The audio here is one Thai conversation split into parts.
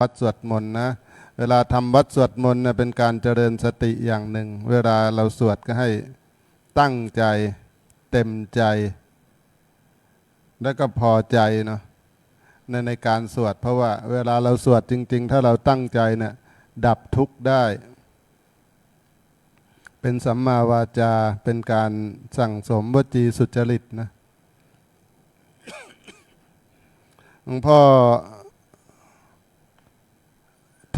วัดสวดมนต์นะเวลาทำวัดสวดมนต์เนี่ยเป็นการเจริญสติอย่างหนึ่งเวลาเราสวดก็ให้ตั้งใจเต็มใจแล้วก็พอใจเนาะในการสวดเพราะว่าเวลาเราสวดจริงๆถ้าเราตั้งใจเนี่ยดับทุกข์ได้เป็นสัมมาวาจาเป็นการสั่งสมวจีสุจริตนะหลวงพ่อ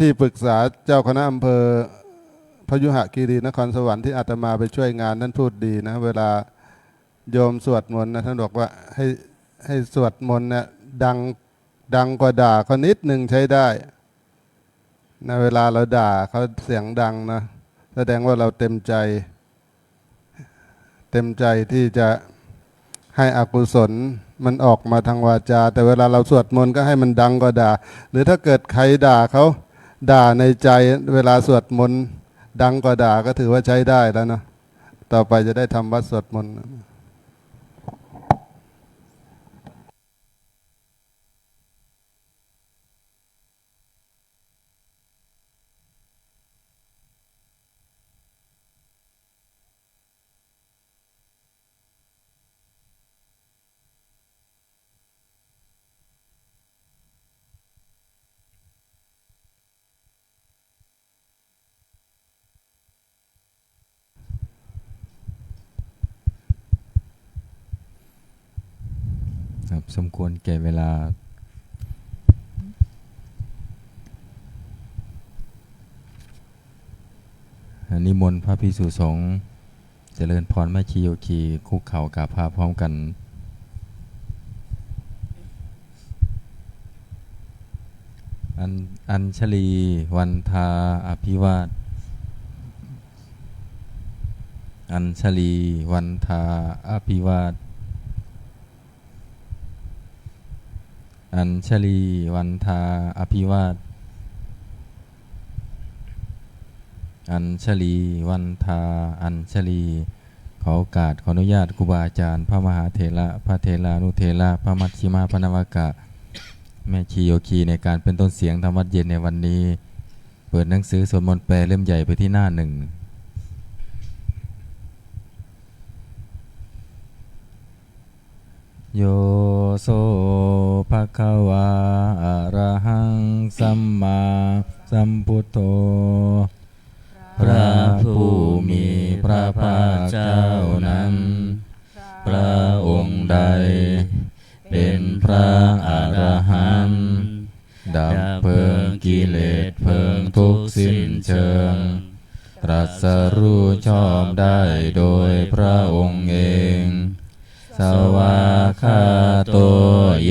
ที่ปรึกษาเจ้าคณะอำเภอพยุหคีรีนครสวรรค์ที่อาตมาไปช่วยงานท่านพูดดีนะเวลาโยมสวดมนต์นะท่านบอกว่าให้สวดมนต์เนี่ยดังกว่าด่าเขานิดหนึ่งใช้ได้นะเวลาเราด่าเขาเสียงดังนะแสดงว่าเราเต็มใจที่จะให้อกุศลมันออกมาทางวาจาแต่เวลาเราสวดมนต์ก็ให้มันดังกว่าด่าหรือถ้าเกิดใครด่าเขาด่าในใจเวลาสวดมนต์ดังกว่าด่าก็ถือว่าใช้ได้แล้วเนาะต่อไปจะได้ทำวัดสวดมนต์ครับสมควรแก่เวลานิมนต์พระภิกษุสงฆ์เจริญพรแม่ชีโยคีคุกเข่ากราบพระพร้อมกันอัญชลีวันทาอภิวาทอัญชลีวันทาอภิวาทอัญชลีวันทาอภิวาทอัญชลีวันทาอัญชลีขอโอกาสขออนุญาตครูบาอาจารย์พระมหาเถระพระเถรานุเถระพระมัชฌิมาพระนวากะแม่ชีโยคีในการเป็นต้นเสียงธรรมวัดเย็นในวันนี้เปิดหนังสือสวดมนต์แปลเล่มใหญ่ไปที่หน้าหนึ่งโยโสภะคะวาอะระหังสัมมาสัมพุทโธพระผู้มีพระภาคเจ้านั้นพระองค์ใดเป็นพระอรหันต์ดับเพลิงกิเลสเพลิงทุกข์สิ้นเชิงตรัสรู้ชอบได้โดยพระองค์เองสวากขาโตเย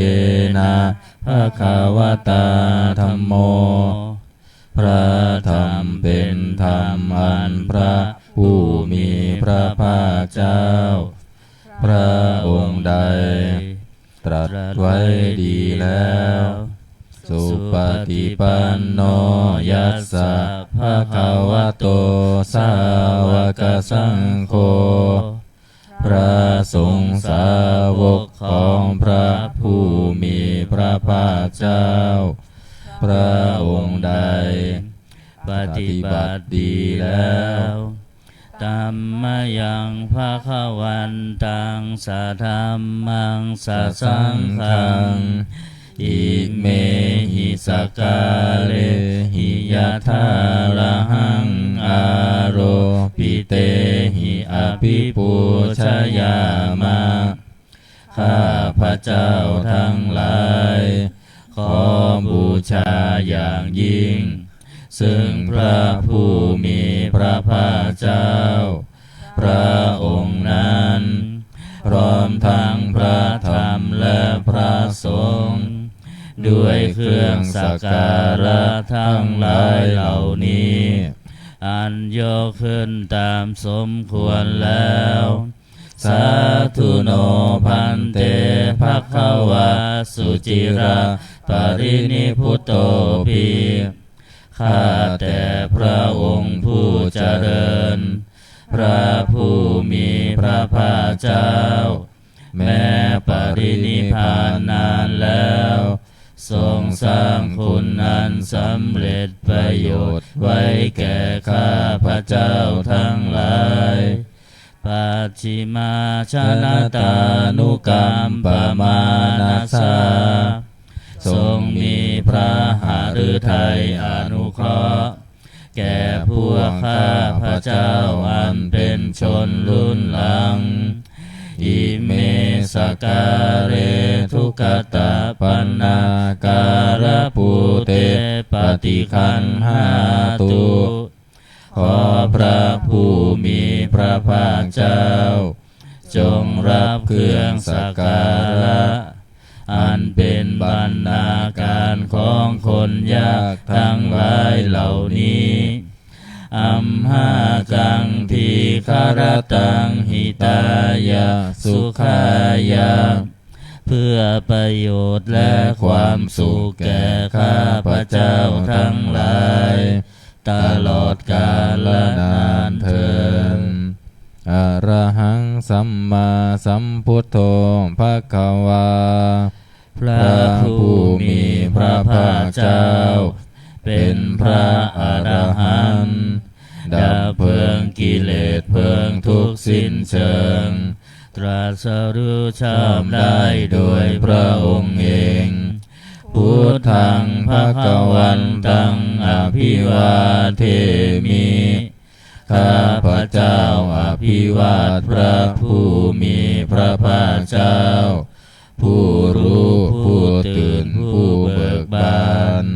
นะภะคะวะตาธัมโมพระธรรมเป็นธรรมอันพระผู้มีพระภาคเจ้าพระองค์ใดตรัสไว้ดีแล้วสุปฏิปันโนยัสสะภะคะวะโตสาวกสังโฆพระสงฆ์สาวกของพระผู้มีพระภาคเจ้าพระองค์ใดปฏิบัติดีแล้วธัมมยังภะคะวันตังสะธัมมังสะสังฆังอิเมหิสกาเลหิยะทาระหังอาโรปิเตหิอภิปูชยามะข้าพระเจ้าทั้งหลายขอบูชาอย่างยิ่งซึ่งพระผู้มีพระภาคเจ้าพระองค์นั้นพร้อมทั้งพระธรรมและพระสงฆ์ด้วยเครื่องสักการะทั้งหลายเหล่านี้อันยกขึ้นตามสมควรแล้วสาธุโนพันเตภควาสุจิราปรินิพุตโตภิข้าแต่พระองค์ผู้เจริญพระผู้มีพระภาคเจ้าแม้ปรินิพพานนานแล้ว ทรงสร้างคุณอันสำเร็จประโยชน์ไว้แก่ข้าพระเจ้าทั้งหลายปัจฉิมาชนะตานุกรรมปมานาสาทรงมีพระหฤทัยอนุเคราะห์แก่พวกข้าพระเจ้าอันเป็นชนรุ่นหลังอิเมสการเรทุกตะปันนาการปุเตปฏิคันหาตุขอพระผู้มีพระภาคเจ้าจงรับเครื่องสักการะอันเป็นบรรณาการของคนยากทั้งหลายเหล่านี้อัมหากังทีคารตังหิตายะสุขายะเพื่อประโยชน์และความสุขแก่ข้าพระเจ้าทั้งหลายตลอดกาลนานเทอญอะระหังสัมมาสัมพุทโธภควาพระผู้มีพระภาคเจ้าเป็นพระอรหันต์ดับเพลิงกิเลสเพลิงทุกข์สิ้นเชิงตรัสรู้ชอบได้โดยพระองค์เองพุทธังภควันตังอภิวาเทมิข้าพระเจ้าอภิวาทพระผู้มีพระภาคเจ้าผู้รู้ผู้ตื่นผู้เบิกบาน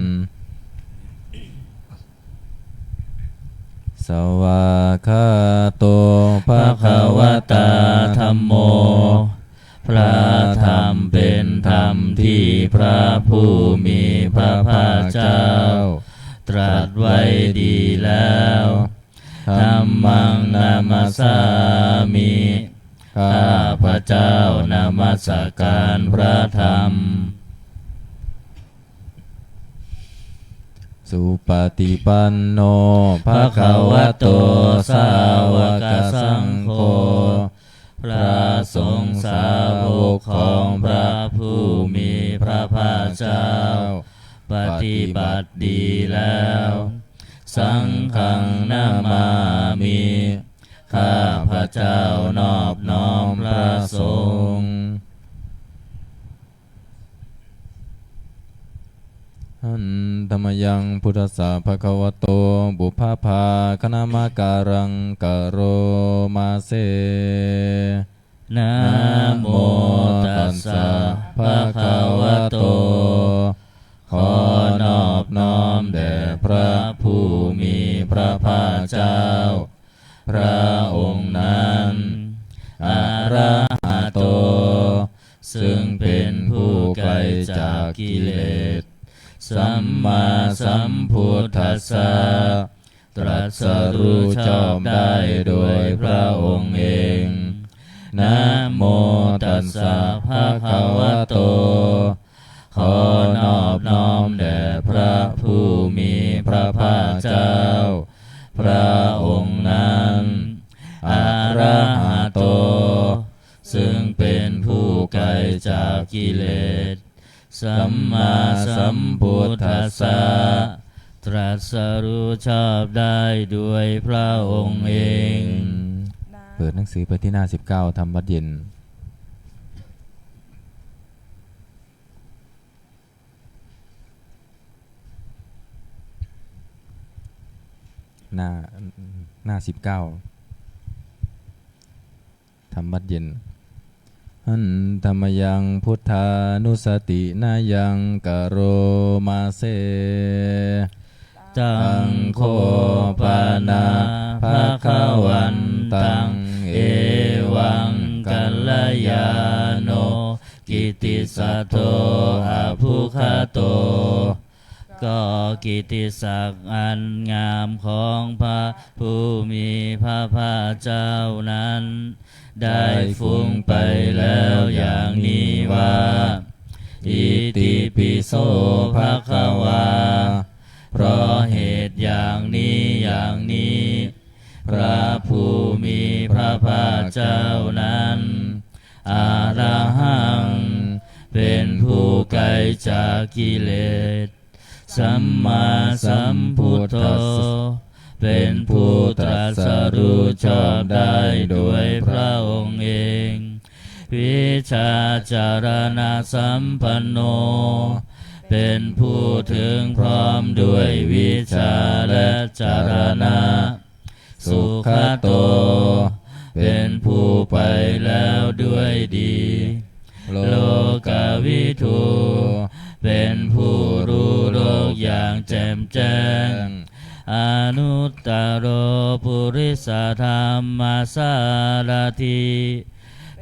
สวากขาโตภควตาธัมโมพระธรรมเป็นธรรมที่พระผู้มีพระภาคเจ้าตรัสไว้ดีแล้วธัมมังนามัสสามิข้าพระเจ้านมัสการพระธรรมสุปฏิปันโนภควโตสาวกสังโฆพระสงฆ์สาวกของพระผู้มีพระภาคเจ้าปฏิบัติดีแล้วสังฆังนามามิข้าพระเจ้านอบน้อมพระสงฆ์หันธรรมยังพุทธสสะภะคะวะโตบุพพาคณามการังกโรมาเสนะโมตัสสะภะคะวะโตขอนอบน้อมแด่พระผู้มีพระภาคเจ้าพระองค์นั้นอะระหะโตซึ่งเป็นผู้ไกลจากกิเลสสัมมาสัมพุทธัสสะตรัสรู้ชอบได้โดยพระองค์เองนะโมตัสสะภะคะวะโตขอนอบน้อมแด่พระผู้มีพระภาคเจ้าพระองค์นั้นอะระหะโตซึ่งเป็นผู้ไกลจากกิเลสสัมมาสัมพุทธัสสะตรัสรู้ชอบได้ด้วยพระองค์เองเปิดหนังสือไปที่หน้า19ธรรมวัดเย็นหน้า19ธรรมวัดเย็นหันธรรมยังพุทธานุสตินายังกโรมาเสตังโคปานาภคะวันตังเอวังกัลยาโนกิติสัทโธอะภุคโตก็กิตติศักดิ์อันงามของพระผู้มีพระภาคเจ้านั้นได้ฟุ้งไปแล้วอย่างนี้ว่าอิติปิโสภควาเพราะเหตุอย่างนี้พระผู้มีพระภาคเจ้านั้นอรหังเป็นผู้ไกลจาก กิเลสสัมมาสัมพุทโธเป็นผู้ตรัสรู้ชอบได้ด้วยพระองค์เองวิชาจารณะสัมปันโนเป็นผู้ถึงพร้อมด้วยวิชาและจารณะสุขโตเป็นผู้ไปแล้วด้วยดีโลกวิทูเป็นผู้รู้โลกอย่างแจ่มแจ้งอนุตตโรปุริสธรรมสารถิ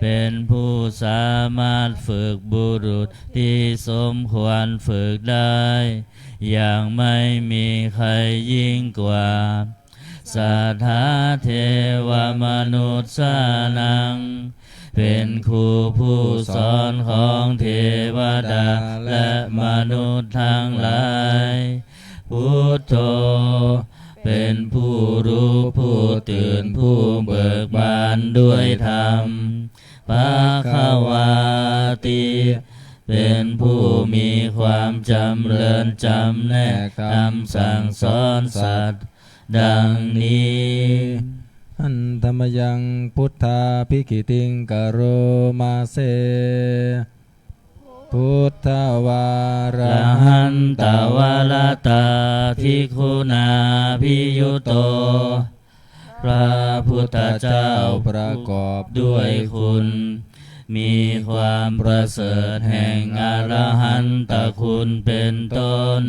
เป็นผู้สามารถฝึกบุรุษที่สมควรฝึกได้อย่างไม่มีใครยิ่งกว่าสัทธาเทวมนุษย์สานังเป็นครูผู้สอนของเทวดาและมนุษย์ทั้งหลายพุทโธเป็นผู้รู้ผู้ตื่นผู้เบิกบานด้วยธรรมภควาติเป็นผู้มีความจำเริญจำแนกคำสั่งสอนสัตว์ดังนี้อันธรรมยังพุทธาภิกขิติงกโรมาเสพุทธวาระหันตวาลตาภิกขุนาภิยุโตพระพุทธเจ้าประกอบด้วยคุณมีความประเสริฐแห่งอรหันตคุณเป็นต้น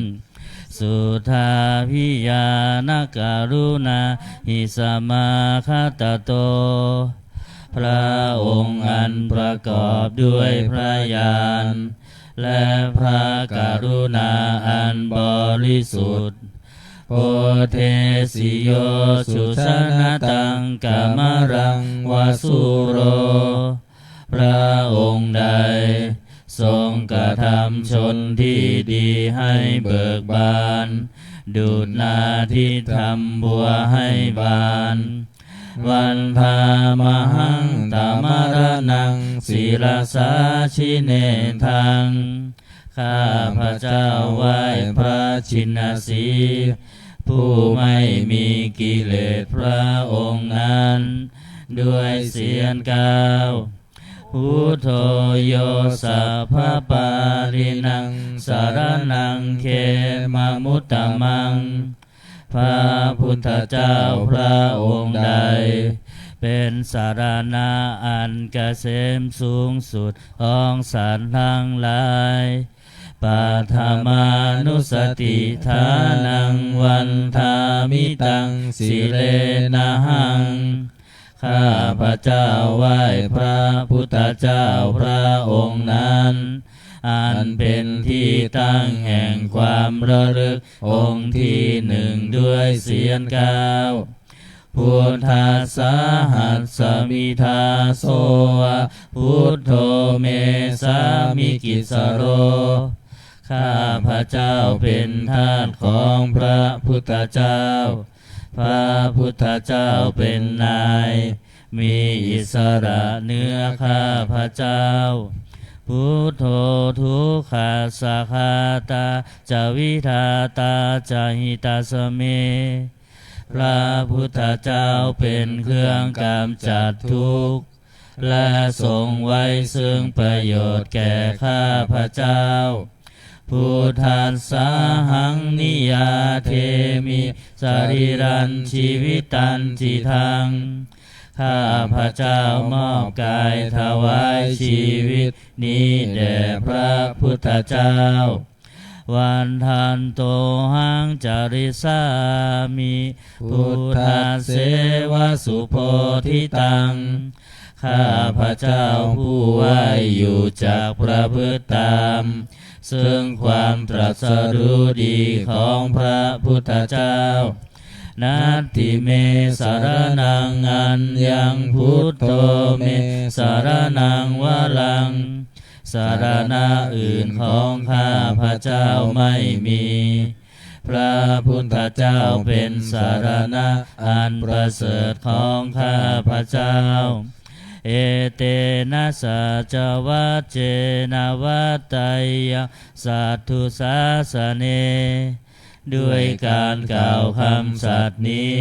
สุทาพิยานการุณาหิสมาคตโตพระองค์อันประกอบด้วยพระญาณและพระกรุณาอันบริสุทธิ์โพเทสิโยสุชนะตังกามรังวาสุโรพระองค์ใดทรงกระทำชนที่ดีให้เบิกบานดุจนาที่ทำบัวให้บานวันพามหังตามรนังศิลาสาชิเนทังข้าพระเจ้าไหว้พระชินสีผู้ไม่มีกิเลสพระองค์นั้นด้วยเสียงก้าวพุทโธโยสัพพปารินังสารนังเขมมุตตมังพระพุทธเจ้าพระองค์ใดเป็นสารณะอันเกษมสูงสุดของสัตว์ทั้งหลายปัทมานุสติฐานังวันทามิตังสิเลนะหังข้าพระเจ้าไหว้พระพุทธเจ้าพระองค์นั้นอันเป็นที่ตั้งแห่งความระลึกองค์ที่หนึ่งด้วยเสียงก้าวพุทธัสสะหัสสมิทาโสพุทโธเมสามิกิสโรข้าพระเจ้าเป็นทาสของพระพุทธเจ้าพระพุทธเจ้าเป็นนายมีอิสระเหนือข้าพระเจ้าพุทโธทุกขาสาคาตาจาวิทาตาจาหิตาสเมพระพุทธเจ้าเป็นเครื่องกำจัดทุกข์และทรงไว้ซึ่งประโยชน์แก่ข้าพระเจ้าพุทธัสสะหังนิยาเทมิสรีรันชีวิตันจิทังข้าพระเจ้ามอบกายถวายชีวิตนี้แด่พระพุทธเจ้าวันทันโตหังจาริสามิพุทธเสวสุโพธิตังข้าพระเจ้าผู้ไหวอยู่จากประพฤติตามซึ่งความตรัสรู้ดีของพระพุทธเจ้านัตถิเมสารนังอันยังพุทโธเมสารนังวรังสารณะอื่นของข้าพระเจ้าไม่มีพระพุทธเจ้าเป็นสารณะอันประเสริฐของข้าพระเจ้า เอเตนะสัจวัจเจนะวัตไตยังสัตถุสาสเนด้วยการกล่าวคำสัตย์นี้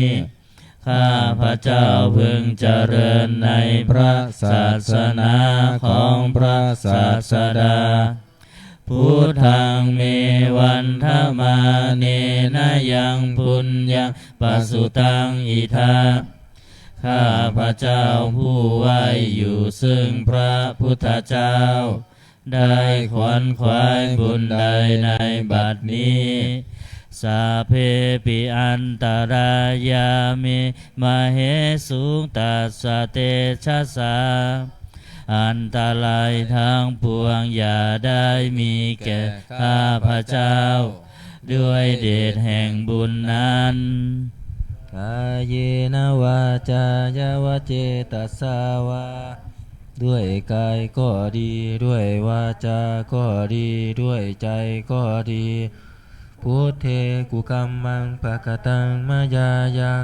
ข้าพระเจ้าพึงเจริญในพระศาสนาของพระศาสดาพุทธังเมวันธมาเนนะยังพุญญังปัสสุตังอิทาข้าพระเจ้าผู้ไว้อยู่ซึ่งพระพุทธเจ้าได้ขวนขวายบุญใดในบัดนี้สาเพปิอันตรายามิมเหสุงตัสสะเตชะสาอันตรายทั้งปวงอย่าได้มีแก่ข้าพระเจ้าด้วยเดชแห่งบุญนั้นกายเยนะวาจายาวเจตสาวาด้วยกายก็ดีด้วยวาจาก็ดีด้วยใจก็ดีพุทเทกุกัมมังภคตังมายายัง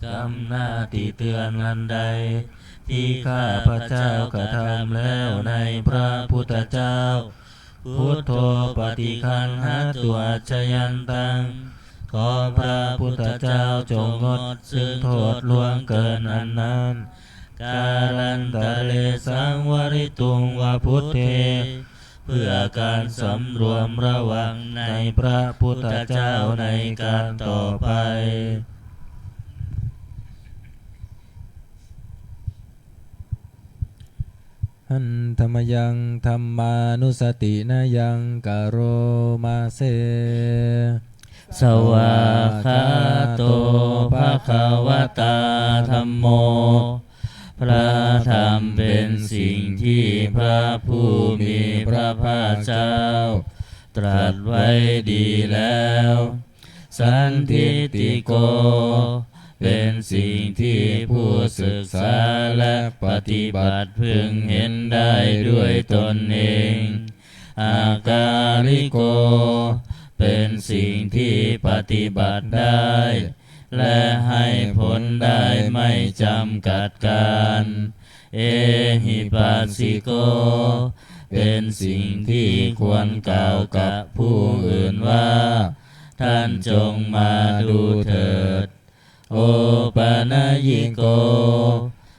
กรรมหน้าที่เตือนอันใดที่ข้าพระเจ้ากระทำแล้วในพระพุทธเจ้าพุทโธปฏิคันหาตัวชยันตังขอพระพุทธเจ้าจงงดซึ่งโทษล่วงเกินอันนั้นการันตะเลสังวริตุงวาพุทเทเพื่อการสำรวมระวังในพระพุทธเจ้าในการต่อไปหันธรรมยังธรรมานุสตินายังกโรมาเสสวากขาโตภควตาธัมโมพระธรรมเป็นสิ่งที่พระผู้มีพระภาคเจ้าตรัสไว้ดีแล้วสันทิฏฐิโกเป็นสิ่งที่ผู้ศึกษาและปฏิบัติพึงเห็นได้ด้วยตนเองอาการิโกเป็นสิ่งที่ปฏิบัติได้และให้ผลได้ไม่จำกัดการเอหิปัสสิโกเป็นสิ่งที่ควรกล่าวกับผู้อื่นว่าท่านจงมาดูเถิดโอปนัญญิโก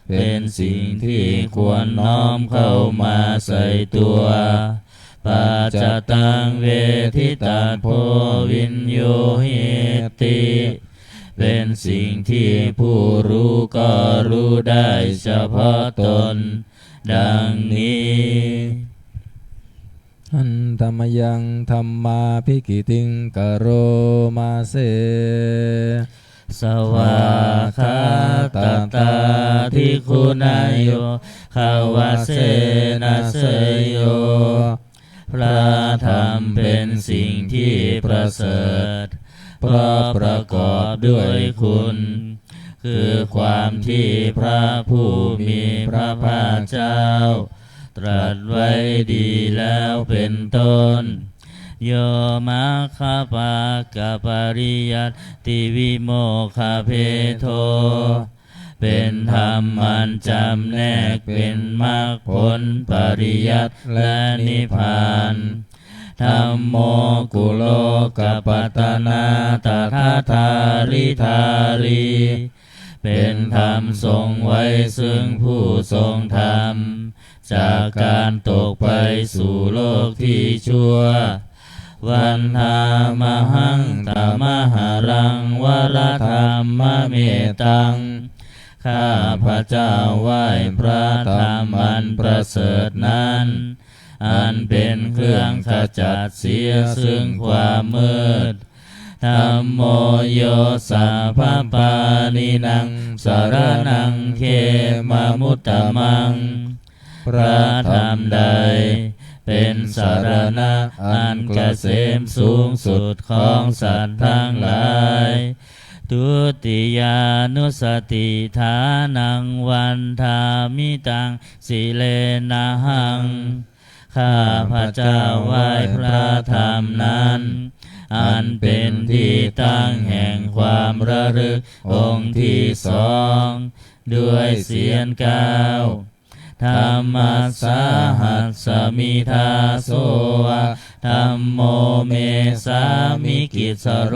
เป็นสิ่งที่ควรน้อมเข้ามาใส่ตัวปัจจตังเวทิตาโพวินโยหิติเป็นสิ่งที่ผู้รู้ก็รู้ได้เฉพาะตนดังนี้หันธรรมยังธรรมาภิกิติงกโรมาเสสวากขาตตาทิคุณายโยขาวาเสนาเสยโยพระธรรมเป็นสิ่งที่ประเสริฐเพราะประกอบด้วยคุณคือความที่พระผู้มีพระภาคเจ้าตรัสไว้ดีแล้วเป็นต้นโยมัคคปากปริยัตติวิโมคขเพโทเป็นธรรมอันจำแนกเป็นมรรคผลปริยัติและนิพพานธัมโมกุโลกปัตตนาตถาธาริธารีเป็นธรรมทรงไว้ซึ่งผู้ทรงธรรมจากการตกไปสู่โลกที่ชั่ววันธามหังตมหารังวรธรรมเมตังข้าพระเจ้าไหว้พระธรรมอันประเสริฐนั้นอันเป็นเครื่องขจัดเสียซึ่งความมืดธัมโมโยสัพพปานินังสารนังเขมมุตตมังพระธรรมใดเป็นสารณะอันเกษมสูงสุดของสัตว์ทั้งหลายทุติยานุสติฐานังวันธามิตังสิเลนะหังข้าพระเจ้าไหว้พระธรรมนั้นอันเป็นที่ตั้งแห่งความระลึกองค์ที่สองด้วยเสียงก้าว ธัมมัสสาหัสสมิทาโสธัมโมเมสามิกิสโร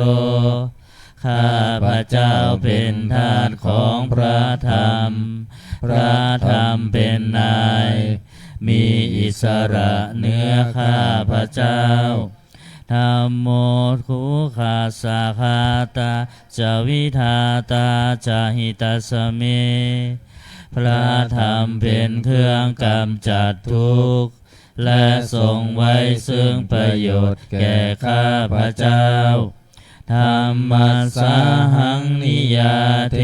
ข้าพระเจ้าเป็นทาสของพระธรรมพระธรรมเป็นนายมีอิสระเหนือข้าพระเจ้าธัมโมคุขาสาคาตาจาวิทาตาจาหิตัสเมพระธรรมเป็นเครื่องกำจัดทุกข์และทรงไว้ซึ่งประโยชน์แก่ข้าพระเจ้าธัมมัสสาหังนิยาเท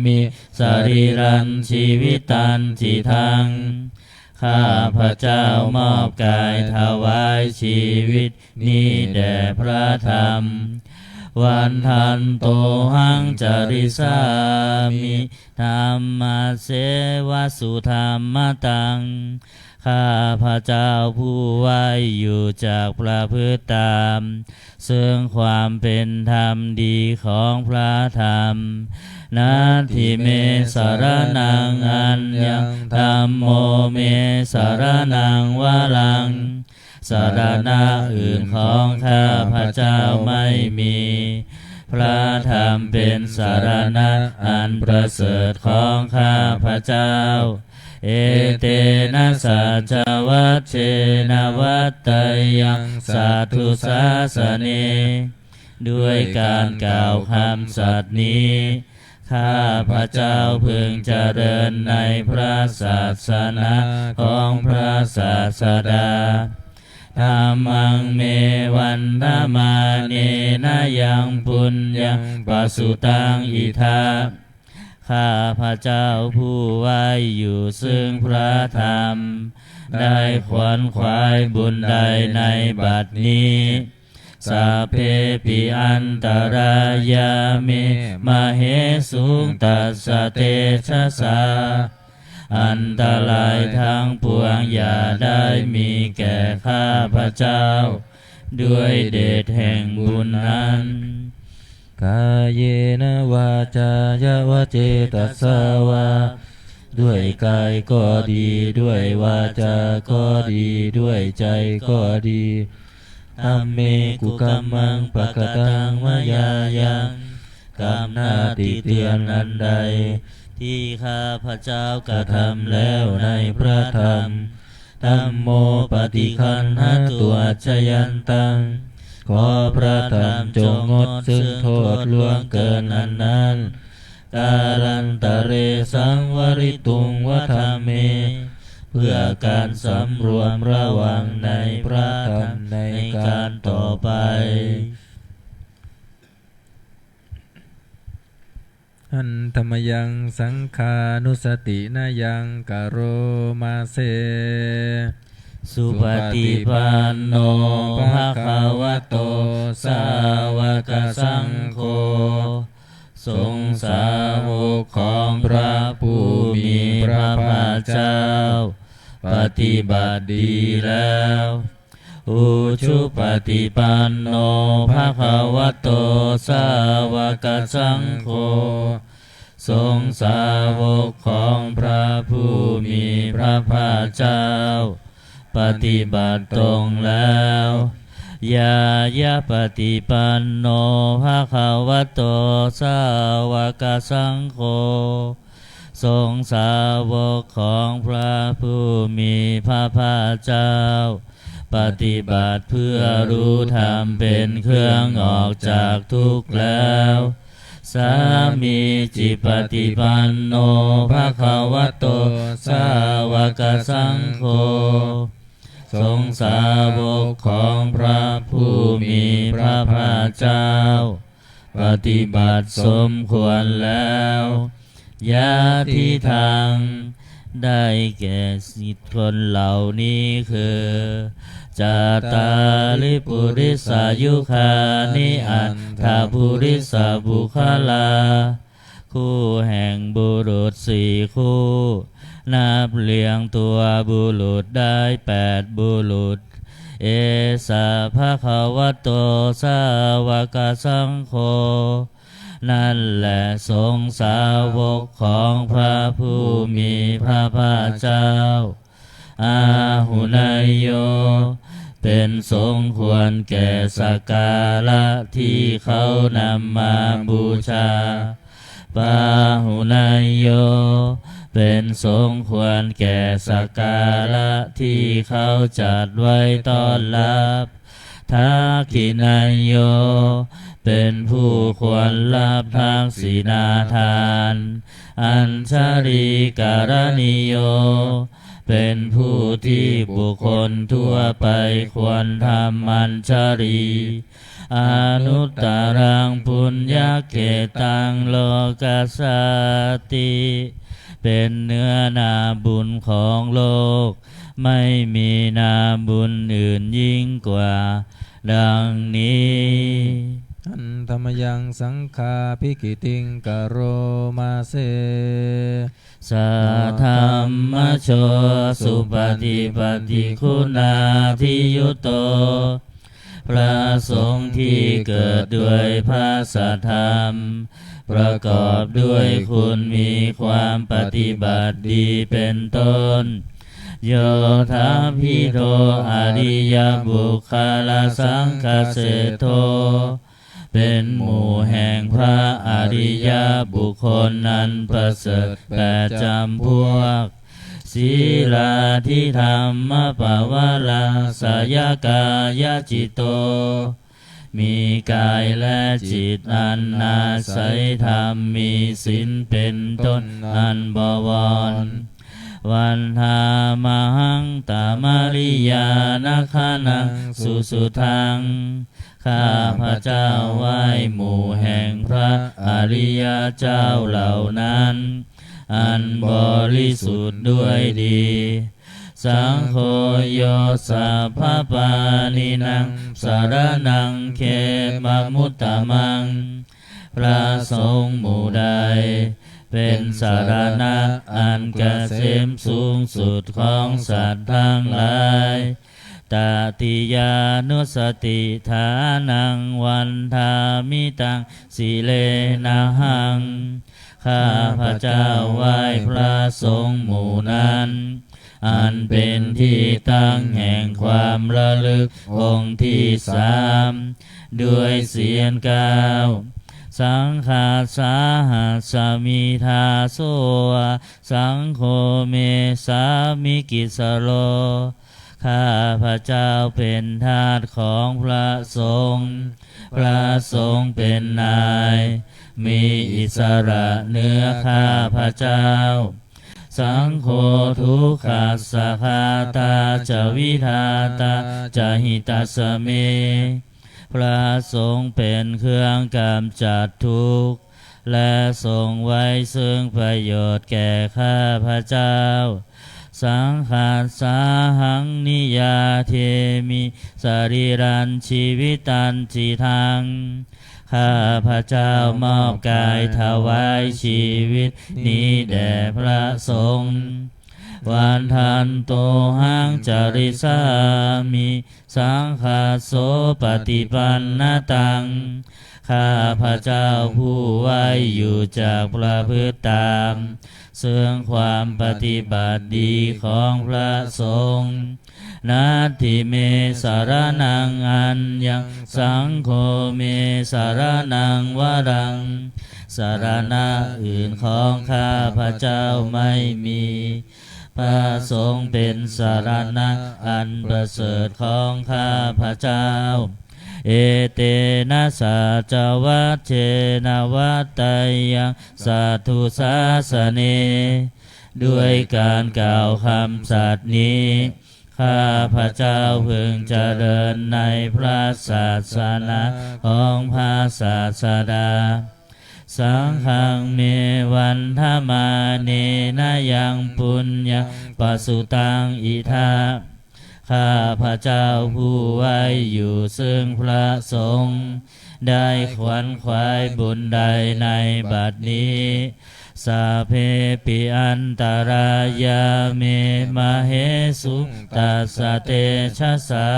มิสรีรันชีวิตันจิทังข้าพระเจ้ามอบกายถวายชีวิตนี้แด่พระธรรมวันทันโตหังจริสามิธัมมาเสวสุธรรมตังข้าพระเจ้าผู้ไว้อยู่จากประพฤติตามซึ่งความเป็นธรรมดีของพระธรรมนาทิเมสารนังอัญญังธัมโมเมสารนังวะลังสารณะอื่นของข้าพระเจ้าไม่มีพระธรรมเป็นสารณะอันประเสริฐของข้าพระเจ้าเอเตนะสัจวัชเชนะวัตตยังสัทธุสาสเนด้วยการกล่าวคำสัตย์นี้ข้าพระเจ้าพึงเจริญในพระศาสนาของพระศาสดาธัมมังเมวันธมาเนนะยังปุญญังปัสสุตังอิทาข้าพระเจ้าผู้ไว้อยู่ซึ่งพระธรรมได้ขวนขวายบุญใดในบัดนี้สัพเพปิอันตรายามิมเหสุงตัสสะเตชะสาอันตรายทั้งปวงอย่าได้มีแก่ข้าพระเจ้าด้วยเดชแห่งบุญนั้นกายเยนะวาจายวเจตัสสาวาด้วยกายก็ดีด้วยวาจาก็ดีด้วยใจก็ดีธัมเมกุกัมมังปะกตังมยายังกรรมหน้าติเตียนอันใดที่ข้าพระเจ้ากระทำแล้วในพระธรรมธัมโมปฏิคันหตุอัจฉยันตังขอพระธรรมจงงดซึ่งโทษล่วงเกินอันนั้นการันตะเรสังวริตุงวธรรมเมเพื่อการสำรวมระวังในพระธรรมในการต่อไปอันธรรมยังสังขานุสตินายังกโรมาเสสุปฏิปันโนภะคะวะโตสาวกสังโฆสงฆ์สาวกของพระผู้มีพระภาคเจ้าปฏิบัติดีแล้วอุชุปฏิปันโนภะคะวะโตสาวกสังโฆสงฆ์สาวกของพระผู้มีพระภาคเจ้าปฏิบัติตรงแล้วยายะปฏิปันโนภะคะวะโตสาวกสังโฆสงฆ์สาวกของพระผู้มีพระภาคเจ้าปฏิบัติเพื่อรู้ธรรมเป็นเครื่องออกจากทุกข์แล้วสามีจิปฏิปันโนภะคะวะโตสาวกสังโฆสงฆ์สาวกของพระผู้มีพระภาคเจ้าปฏิบัติสมควรแล้วยะทิทางได้แก่สิทธิคนเหล่านี้คือจาตาลิปุริสายุคานิอัตถาปุริสาบุคลาคู่แห่งบุรุษสี่คู่นับเรียงตัวบุรุษได้8บุรุษเอสาภะคะวะโตสาวกสังโฆ นั่นแหละสงฆ์สาวกของพระผู้มีพระภาคเจ้าอาหุนายโยเป็นสมควรแก่สักการะที่เขานำมาบูชาปาหุนายโยเป็นสมควรแก่สักการะที่เขาจัดไว้ต้อนรับทักขินายโยเป็นผู้ควรรับทักษิณาทานอัญชลีการณิโยเป็นผู้ที่บุคคลทั่วไปควรทำอัญชลีอนุตตรังปุญญเกตังโลกัสสติเป็นเนื้อนาบุญของโลกไม่มีนาบุญอื่นยิ่งกว่าดังนี้อันธรรมยังสังฆาภิกิติงกโรมาเสสัทธัมมโชสุปฏิปฏิคุณาทิยุโตพระสงฆ์ที่เกิดด้วยพระสัทธรรมประกอบด้วยคุณมีความปฏิบัติดีเป็นต้นโยธาภิโตอริยบุคคลสังฆเสโทเป็นหมู่แห่งพระอริยบุคคลนั้นประเสริฐแปดจำพวกศีลาทิธรรมปวาราสยกายจิตโตมีกายและจิตอันอาศัยธรรมมีศีลเป็นต้นอันบวรวันธามหังตามาริยานาคานังสุสุทังข้าพระเจ้าไหว้หมู่แห่งพระอริยเจ้าเหล่านั้นอันบริสุทธิ์ด้วยดีสังโฆโยสัพพปานินังสารนังเขมมุตตมังพระสงฆ์หมู่ใดเป็นสารณะอันเกษมสูงสุดของสัตว์ทั้งหลายตติยานุสติฐานังวันทามิตังสิเลนะหังข้าพระเจ้าไหว้พระสงฆ์หมู่นั้นอันเป็นที่ตั้งแห่งความระลึกองค์ที่สามด้วยเสียงกล่าวสังฆาสาหัสมิทาโสสังโฆเมสามิกิสโลข้าพระเจ้าเป็นทาสของพระสงฆ์พระสงฆ์เป็นนายมีอิสระเหนือข้าพระเจ้าสังโฆทุกขัสสะคาตาจวิทาตาจหิตัสสเมพระสงฆ์เป็นเครื่องกำจัดทุกข์และทรงไว้ซึ่งประโยชน์แก่ข้าพระเจ้าสังฆาสาหังนิยาเทมิสรีรันชีวิตันจิทังข้าพระเจ้ามอบกายถวายชีวิตนี้แด่พระสงฆ์วันทันโตหังจริสามิสังฆาโสปฏิปันนตังข้าพระเจ้าผู้ไว้อยู่จากประพฤติตามซึ่งความปฏิบัติดีของพระสงฆ์นาทิเมสารนังอัญญังสังโฆเมสารนังวรังสารณะอื่นของข้าพระเจ้าไม่มีพระสงฆ์เป็นสารณะอันประเสริฐของข้าพระเจ้าเอเตนะสัจวัตเชนะวัตตายังสัทธุสาสเนด้วยการกล่าวคำสัตย์นี้ข้าพระเจ้าพึงเจริญในพระศาสนาของพระศาสดาสังฆังเมวันธมาเนนะยังปุญญปสุตังอิทาข้าพระเจ้าผู้ไว้อยู่ซึ่งพระสงฆ์ได้ขวนขวายบุญใดในบัดนี้สาเพปิอันตรายาเมมเหสุตัสสะเตชะสา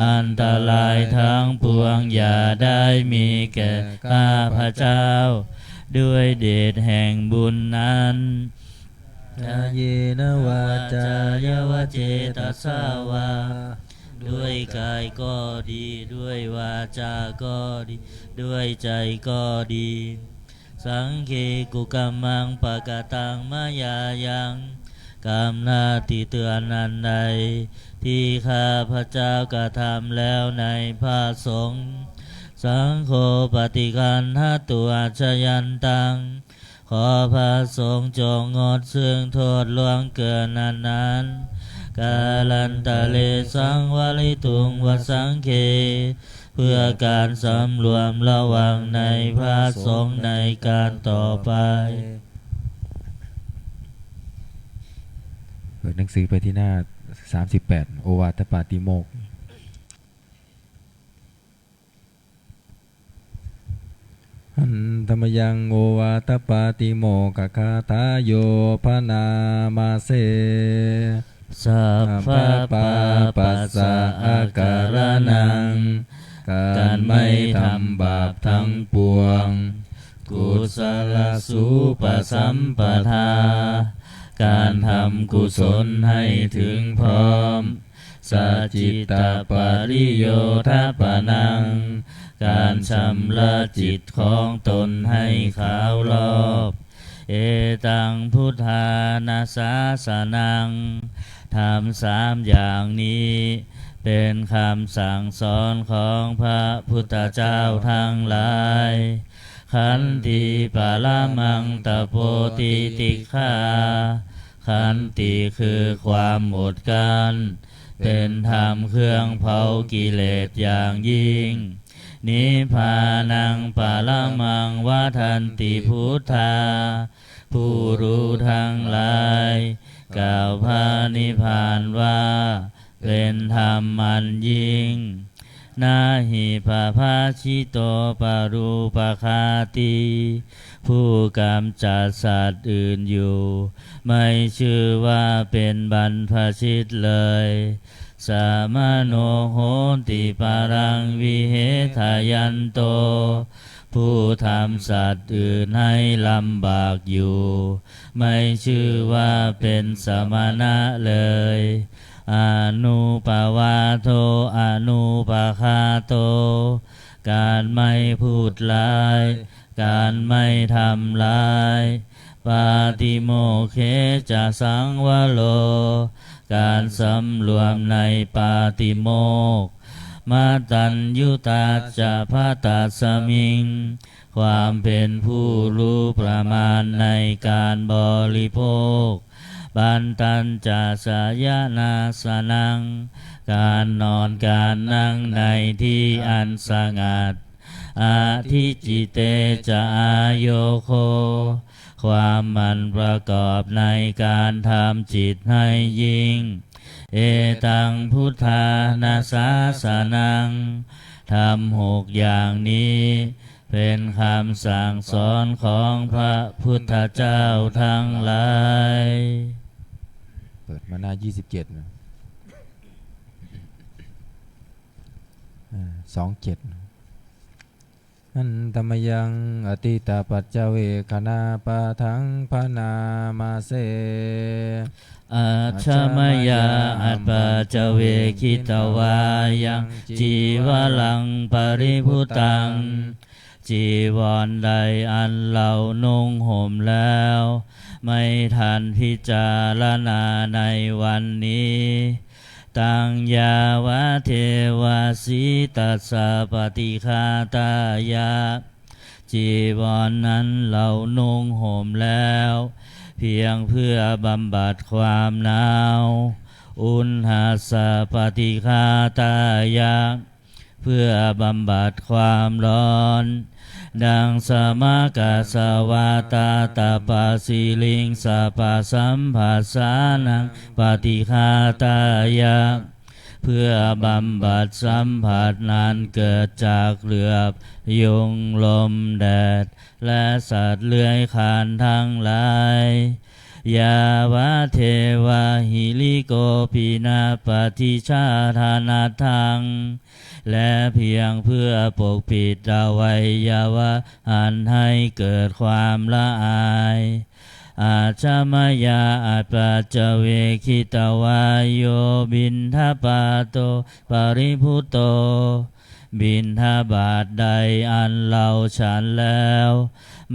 อันตรายทั้งปวงอย่าได้มีแก่ข้าพเจ้าด้วยเดชแห่งบุญนั้นกายเยนวาจายวเจตสาวาด้วยกายก็ดีด้วยวาจาก็ดีด้วยใจก็ดีสังเคกุกัมมังปะกะตังมายายังกรรมหน้าที่เตือนนันใดที่ข้าพเจ้ากระทำแล้วในพระสงฆ์สังโฆปฏิกันหตัวชยันตังขอพระสงฆ์จงงดซึ่งโทษล่วงเกินนั้นกาลันตะเลสังวลิตุงวสังเคเพื่อการสำรวมระวังในพระสงฆ์ในการต่อไปเปิดหนังสือไปที่หน้า38โอวาทปาติโมกข์หันธรรมยังโอวาทปาติโมกขคาทาโยพนามาเสสัพพะปาปัสสะอาการนังการไม่ทำบาปทั้งปวงกุศลสุปสัมปทาการทำกุศลให้ถึงพร้อมสัจจิตตปริโยทปนังการชำระจิตของตนให้ขาวรอบเอตังพุทธานาสาสนังทำ3อย่างนี้เป็นคำสั่งสอนของพระพุทธเจ้าทั้งหลายขันติปะละมังตะโพติติฆาขันติคือความอดกลั้นเป็นธรรมเครื่องเผากิเลสอย่างยิ่งนิพพานังปะละมังวะทันติพุทธาผู้รู้ทั้งหลายกล่าวพระนิพพานว่าเป็นธรรมอันยิ่งนาหิปะภาชิโตปารูปคาติผู้กำจัดสัตว์อื่นอยู่ไม่ชื่อว่าเป็นบรรพชิตเลยสามโนโหติปารังวิเหทายันโตผู้ทำสัตว์อื่นให้ลำบากอยู่ไม่ชื่อว่าเป็นสมณะเลยอนุปวาโทอนุปคาโตการไม่พูดร้ายการไม่ทำร้ายปาติโมเคจะสังวโลการสำรวมในปาติโมกข์มาตัญยุตาจะพาตัสมิงความเป็นผู้รู้ประมาณในการบริโภคบันตัญจะสายนาสนังการนอนการนั่งในที่อันสงัดอาทิจิเตจะอาโยโคความมันประกอบในการทำจิตให้ยิ่งเอตังพุทธานาสาสนังทำ6อย่างนี้เป็นคำสั่งสอนของพระพุทธเจ้าทั้งหลายเปิดมาหน้า27นะ27อันตมยังอติตาปัจจเวคณาปะทังพนามาเสอัจฉมยาอัปปะจเวคิตวายังจีวลังปริภุตังจีวรใดอันเรานุ่งห่มแล้วไม่ทันพิจารณาในวันนี้ตังยาวะเทวาสีตัสสะปฏิฆาตายะจีวรนั้นเรานุ่งห่มแล้วเพียงเพื่อบำบัดความหนาวอุณหสะปฏิฆาตายะเพื่อบำบัดความร้อนดังสมกสวาตาตาปาสิลิงสาปสัมภาสานังปฏิฆาตายะเพื่อบำบัดสัมผัสนั้นเกิดจากเหลือบยุงลมแดดและสัตว์เลื้อยคลานทั้งหลาย ยาวะเทวะหิริโกปินาปฏิชาธานาทังและเพียงเพื่อปกปิดอวัยวะอันให้เกิดความละอายอาจามายาอัปปัจจเวคิตวายโยบินทปาโตปริภุโตบิณฑบาตใดอันเราฉันแล้ว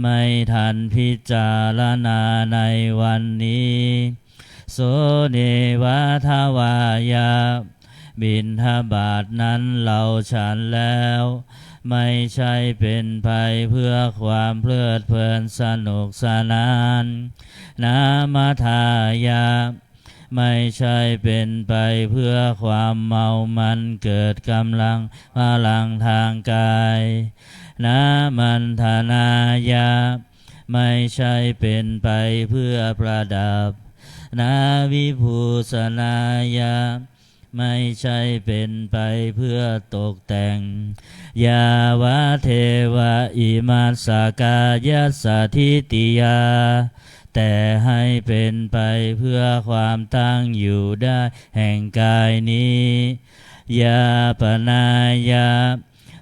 ไม่ทันพิจารณาในวันนี้โสเนวะทวายาบิณฑบาตนั้นเราฉันแล้วไม่ใช่เป็นไปเพื่อความเพลิดเพลินสนุกสนานนามาทายาไม่ใช่เป็นไปเพื่อความเมามันเกิดกำลังพลังทางกายนามันธนายาไม่ใช่เป็นไปเพื่อประดับนาวิภูสนายาไม่ใช่เป็นไปเพื่อตกแต่งยาวะเทวะอิมาสกายสัทธิติยาแต่ให้เป็นไปเพื่อความตั้งอยู่ได้แห่งกายนี้ยาปนายา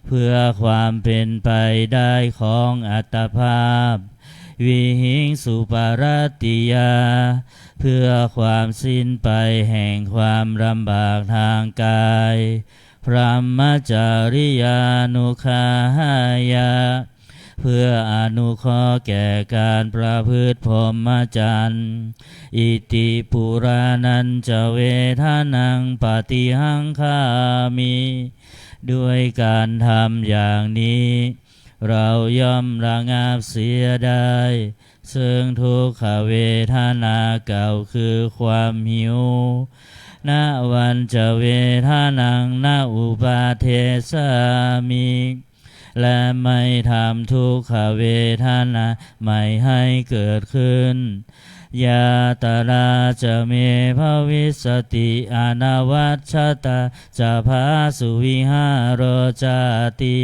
เพื่อความเป็นไปได้ของอัตภาพวิหิงสุปารติยาเพื่อความสิ้นไปแห่งความลำบากทางกายพรหมจาริยานุคาหายาเพื่ออนุเคราะห์แก่การประพฤติพรหมจรรย์อิติปุรานันจะเวทานังปฏิหังคามิด้วยการทำอย่างนี้เราย่อมระงับเสียได้ซึ่งทุกขเวทนาเก่าคือความหิวณวันจะเวทานังณอุปาเทสามิและไม่ทำทุกขเวทนาไม่ให้เกิดขึ้นยาตราจะเมภวิสติอนวัชชตาจะพาสุวิหารจาติ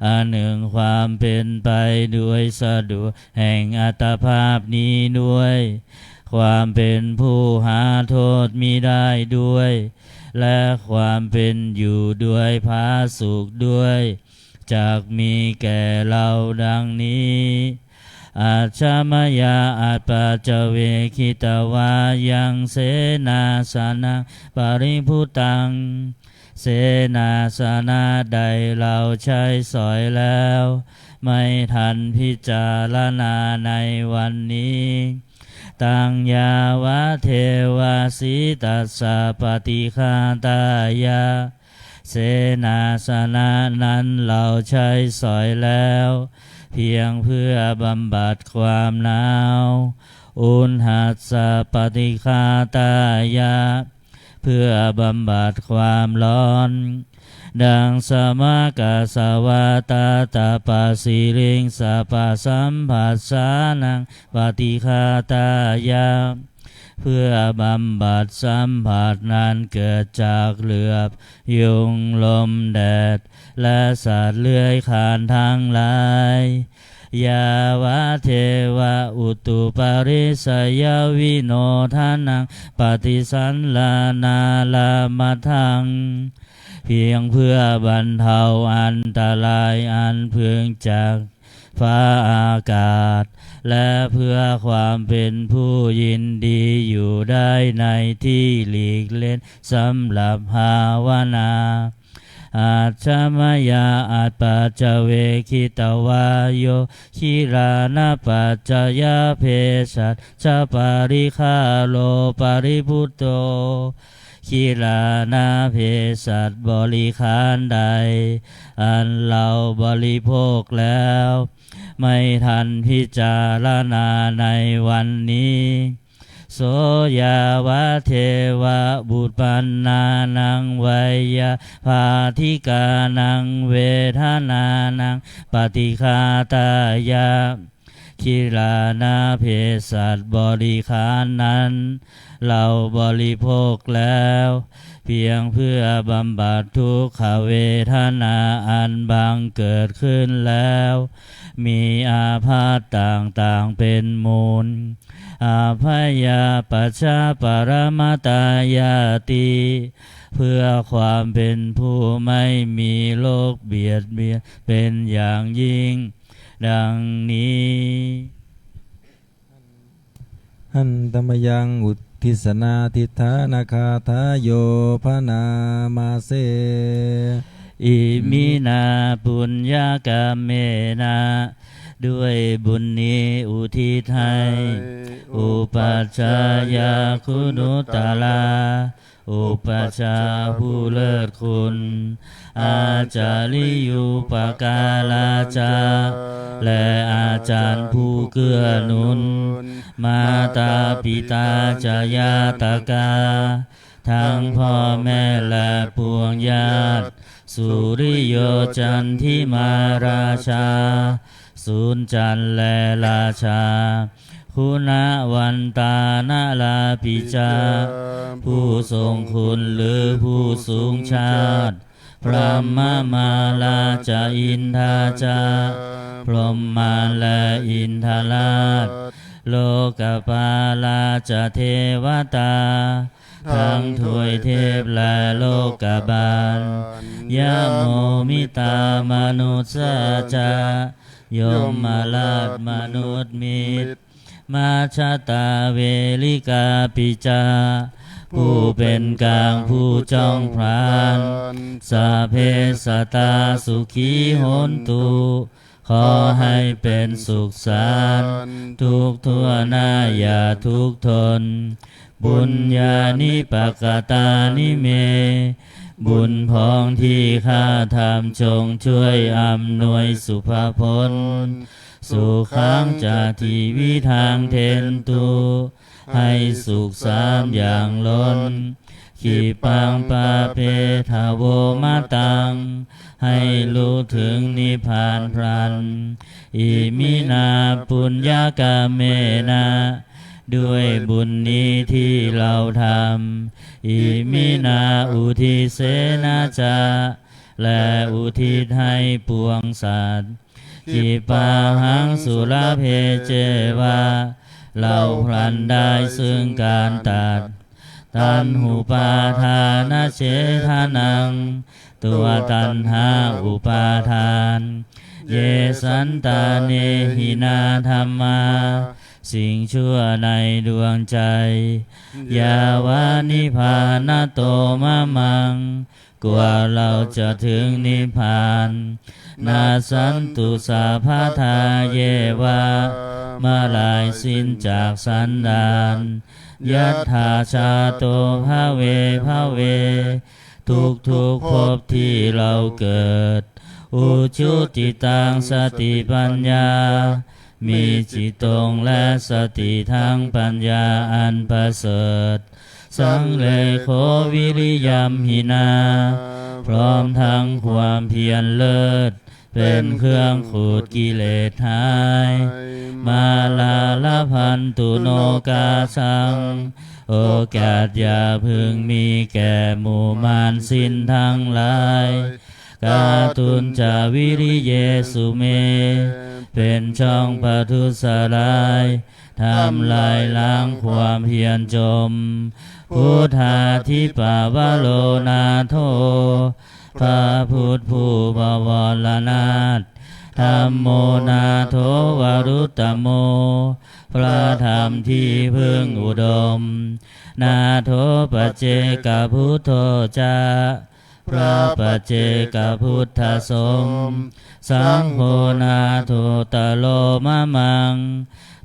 อันหนึ่งความเป็นไปด้วยสะดวกแห่งอัตภาพนี้ด้วยความเป็นผู้หาโทษมิได้ด้วยและความเป็นอยู่ด้วยผาสุกด้วยจักมีแก่เราดังนี้อาชามายาอัปปัจจเวคิตวายังเสนาสนะปริภุตังเสนาสนะใดเราใช้สอยแล้วไม่ทันพิจารณาในวันนี้ตังยาวะเทวาสิตัสสะปฏิฆาตายาเสนาสนะนั้นเราใช้สอยแล้วเพียงเพื่อบำบัดความหนาวอุณหัสสะปฏิฆาตายาเพื่อบำบัดความร้อนดังสมากาสวาตาตาปาสิริงสาปาสัมผัสสานังปฏิฆาตายาเพื่อบำบัดสัมผัสนั้นเกิดจากเหลือบยุงลมแดดและสัตว์เลื้อยคลานทั้งหลายยาวะเทวะอุตุปาริสยวิโนทานังปฏิสันลานาลามัทังเพียงเพื่อบรรเทาอันตรายอันพึงจากฟ้าอากาศและเพื่อความเป็นผู้ยินดีอยู่ได้ในที่หลีกเล่นสำหรับภาวนาอาชมายาอัปปัจจเวคิตวาโยชิรานะปัจจยเพสัชชปาริคาโลปาริพุตโตคิรานาเพสัชบริขารใดอันเราบริโภคแล้วไม่ทันพิจารณาในวันนี้โสยาวะเทวะบุตรปันนานังไวยาภาธิกานังเวทนานังปฏิฆาตายา คิลานาเภสัชบริขารนั้นเราบริโภคแล้วเพียงเพื่อบำบัดทุกขเวทนาอันบังเกิดขึ้นแล้วมีอาพาธต่างๆเป็นมูลอาภยาปัจจาปรมาตายาติเพื่อความเป็นผู้ไม่มีโรคเบียดเบียนเป็นอย่างยิ่งดังนี้หันตมยังอุทิศนาทิฐานาคาทายโยพนามาเสอิมินาปุญญากรรมเมนะด้วยบุญนี้อุทิศให้อุปัชฌายาคุณุตตลาอุปัชฌาย์ผู้เลิศคุณอาจาริยุปการาจาและอาจารย์ผู้เกื้อหนุนมาตาปิตาจายาตกาทั้งพ่อแม่และปวงญาติสุริโยจันทิมาราชาสูนจันและราชาคุณวันตานาลาปิจาผู้ทรงคุณหรือผู้สูงชาติพระมาลาจาอินทาจาพรหมาและอินทราชโลกปาลาจาเทวตาทั้งถวยเทพและโลกบาลยะโมมิตามนุษสจายมมาลาดมนุษย์มิตรมาชาตาเวลิกาปิจาผู้เป็นกลางผู้จ้องพรานสาเพสตาสุขีโหนตุขอให้เป็นสุขสันต์ทุกทั่วหน้าอย่าทุกข์ทนบุญญาณิปกตานิเมบุญพองที่ข้าทำจงช่วยอำนวยสุภพลสุขังจากทีวิทางเทนตุให้สุขสามอย่างล้นขีปังปาเพทาโวมาตังให้รู้ถึงนิพพานพรันอิมินาปุญญากรรมเมนะด้วยบุญนี้ที่เราทำอิมินาอุทิเสนาจาและอุทิศให้ปวงสัตว์กิปาหังสุรเพเจวาเราพลันได้ซึ่งการตัดตันหุปาทานาเฉทานังตัวตันหาอุปาทานเยสันตาเนหินาธรรมาสิ่งชั่วในดวงใจยาวานิพานาโตมะมังกว่าเราจะถึงนิพพานนาสันตุสาภาทาเยวามาลายสิ้นจากสันดานยัตถาชาโตภาเวภาเวทุกภพที่เราเกิดอุชุติตังสติปัญญามีจิตตรงและสติทั้งปัญญาอันประเสริฐสังเลโควิริยัมหินาพร้อมทั้งความเพียรเลิศเป็นเครื่องขูดกิเลสหายมาลาลพันตุโนกาสังโอกาสอย่าพึงมีแก่หมู่มารสิ้นทั้งหลายกาตุนจาวิริเยสุเมเป็นช่องปทุสลายทำลายล้างความเพียรจมพุทธาธิปาวโลนาโทพระพุทธผู้บวรนาถธัมโมนาโทวรุตตโมพระธรรมที่พึงอุดมนาโทปเจกพุทโธจาพระปัจเจกพุทธสงฆ์สังโฆนาโทตโลมะมัง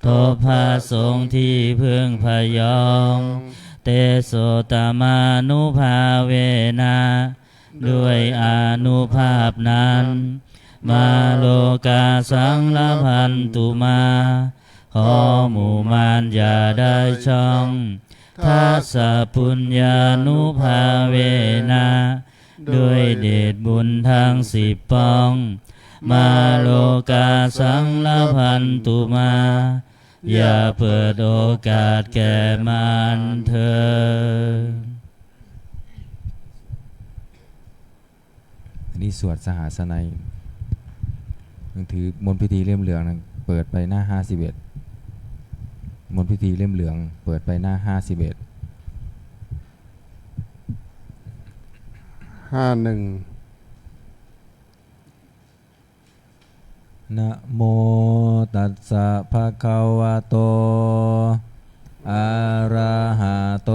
โทภาสงฆ์ที่พึงพยองเตโสตมานุภาเวนะด้วยอานุภาพนั้นมาโลกาสังลพันตุมาขอหมู่มารอย่าได้ช่องทัสสะปุญญานุภาเวนะด้วยเดชบุญทั้ง10 ปอง มาโลกาสังละพันตุมาอย่าเปิดโอกาสแก่มันเถิด อันนี้สวดสหสนัยถือมนต์พิธีเล่มเหลืองนะเปิดไปหน้า51มนต์พิธีเล่มเหลืองเปิดไปหน้า51 51นะโมตัสสะภะคะวะโตอะระหะโต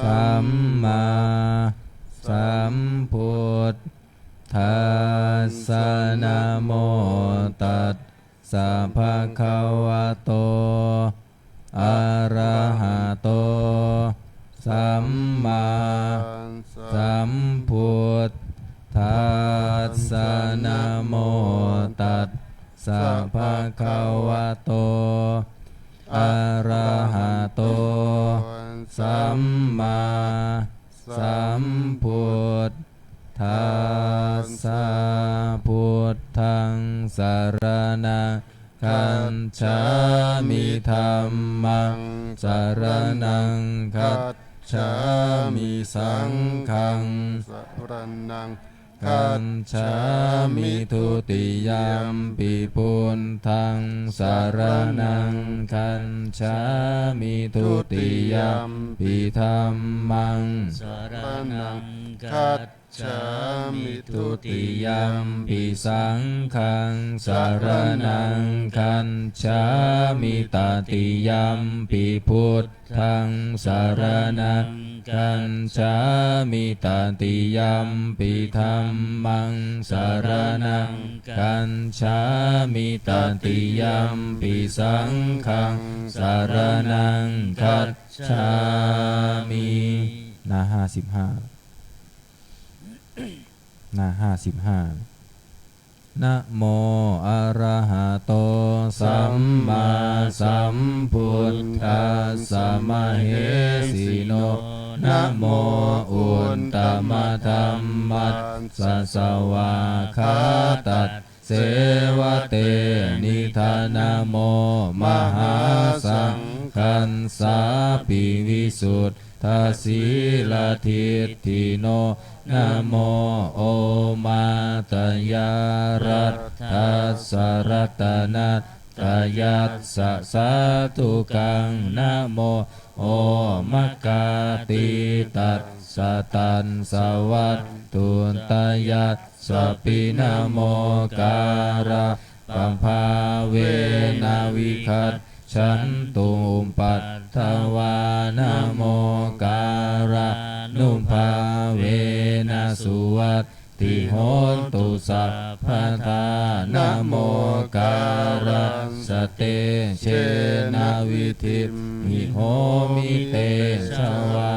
สัมมาสัมพุทธัสสะนะโมตัสสะภะคะวะโตอะระหะโตสัมมาสัมพุทธัสสะนะโมตัสสะภะคะวะโตอะระหะโตสัมมาสัมพุทธัสสะพุทธังสรณังคัจฉามิธัมมังสรณังคัจฉามิสังฆังสรณังคัจฉามิทุติยมปิพุทธังสรณังคัจฉามิทุติยมปิธัมมังสรณังคัคัจจฉามิทุ ทุ ติ ติ ย ย ม ม ปิ ปิสังฆังสารนังคัจฉามิตติยมปิพุทธังสารนังคัจฉามิตติยมปิธัมมังสารนังคัจฉามิตติยมปิสังฆังสารนังคัจฉามิหน้า55หน้า55นะโมอะระหะโตสัมมาสัมพุทธัสสะมะเหสิโนนะโมอุตตมะธัมมัสสะสวาคาตัสเสวะเตนิธานะโมมหาสังฆัสสะปิวิสุทธาสีลทิฏฐิโนนะโมโอมาตยารัตถัสสะรัตนัตตยัสสะสาธุกังนะโมโอมะกาติตัสสะตันสวัตตุนตยัสสะปินะโมการะปัมภาเวนะวิคัตฉันตุมปัตถวานะโมการะนุภาเวนะสุวัตติโหนตุสัพพทานะโมการะสเตเชนะวิธิมิโหมิเตชวา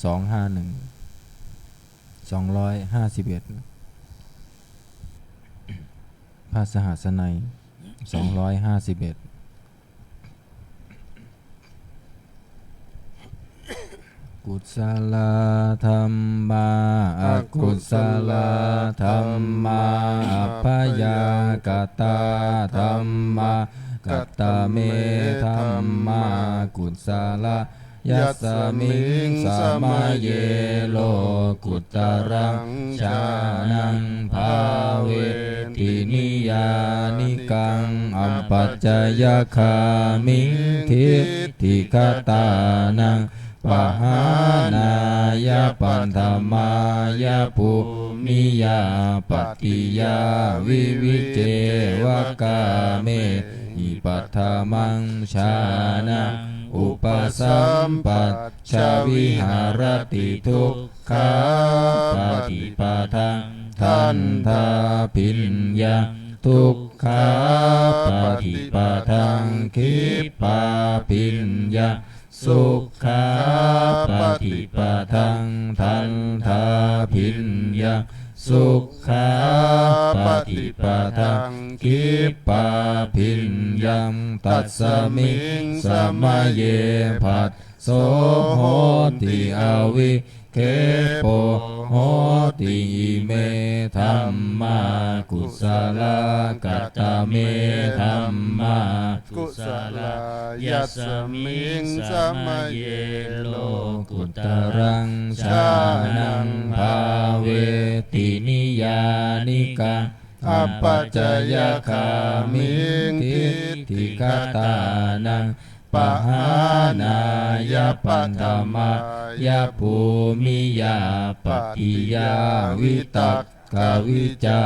251พระสหัสนัย251กุศลธรรมาอกุศลธรรมาอัพยากตาธรรมากัตตเมธรรมากุศลยัสสมิงสมาเยโลกุตรังชานังภาเวตินิยานิกังอัปปัจจยคามิทิฏฐิคตานังปหานายาปันธมายาปุมิยาปฏิยาวิวิเจวกาเมหิปัฏฐมังชานะอุปสัมปัชชวิหารติทุกขาปฏิปทังทันทาพิญญาทุกขาปฏิปทังคิปาพิญญาสุขาปฏิปทังทันทาพิญญาสุขาปฏิปทังคิปาพิญญังตัสมิงสมะเยผัสโสโหติอวิ เคโปโหติอิเมธัมมากุศลกัตตะเมธัมมากุศลายัสสมิงสมัยเยโลกุต ตรังชานังภาเวตินิยานิกังอัปปัจจยคามิงทิฏฐิคตานังปหานายปัตถมายาภูมิยาปฏิยาวิตักขวิจา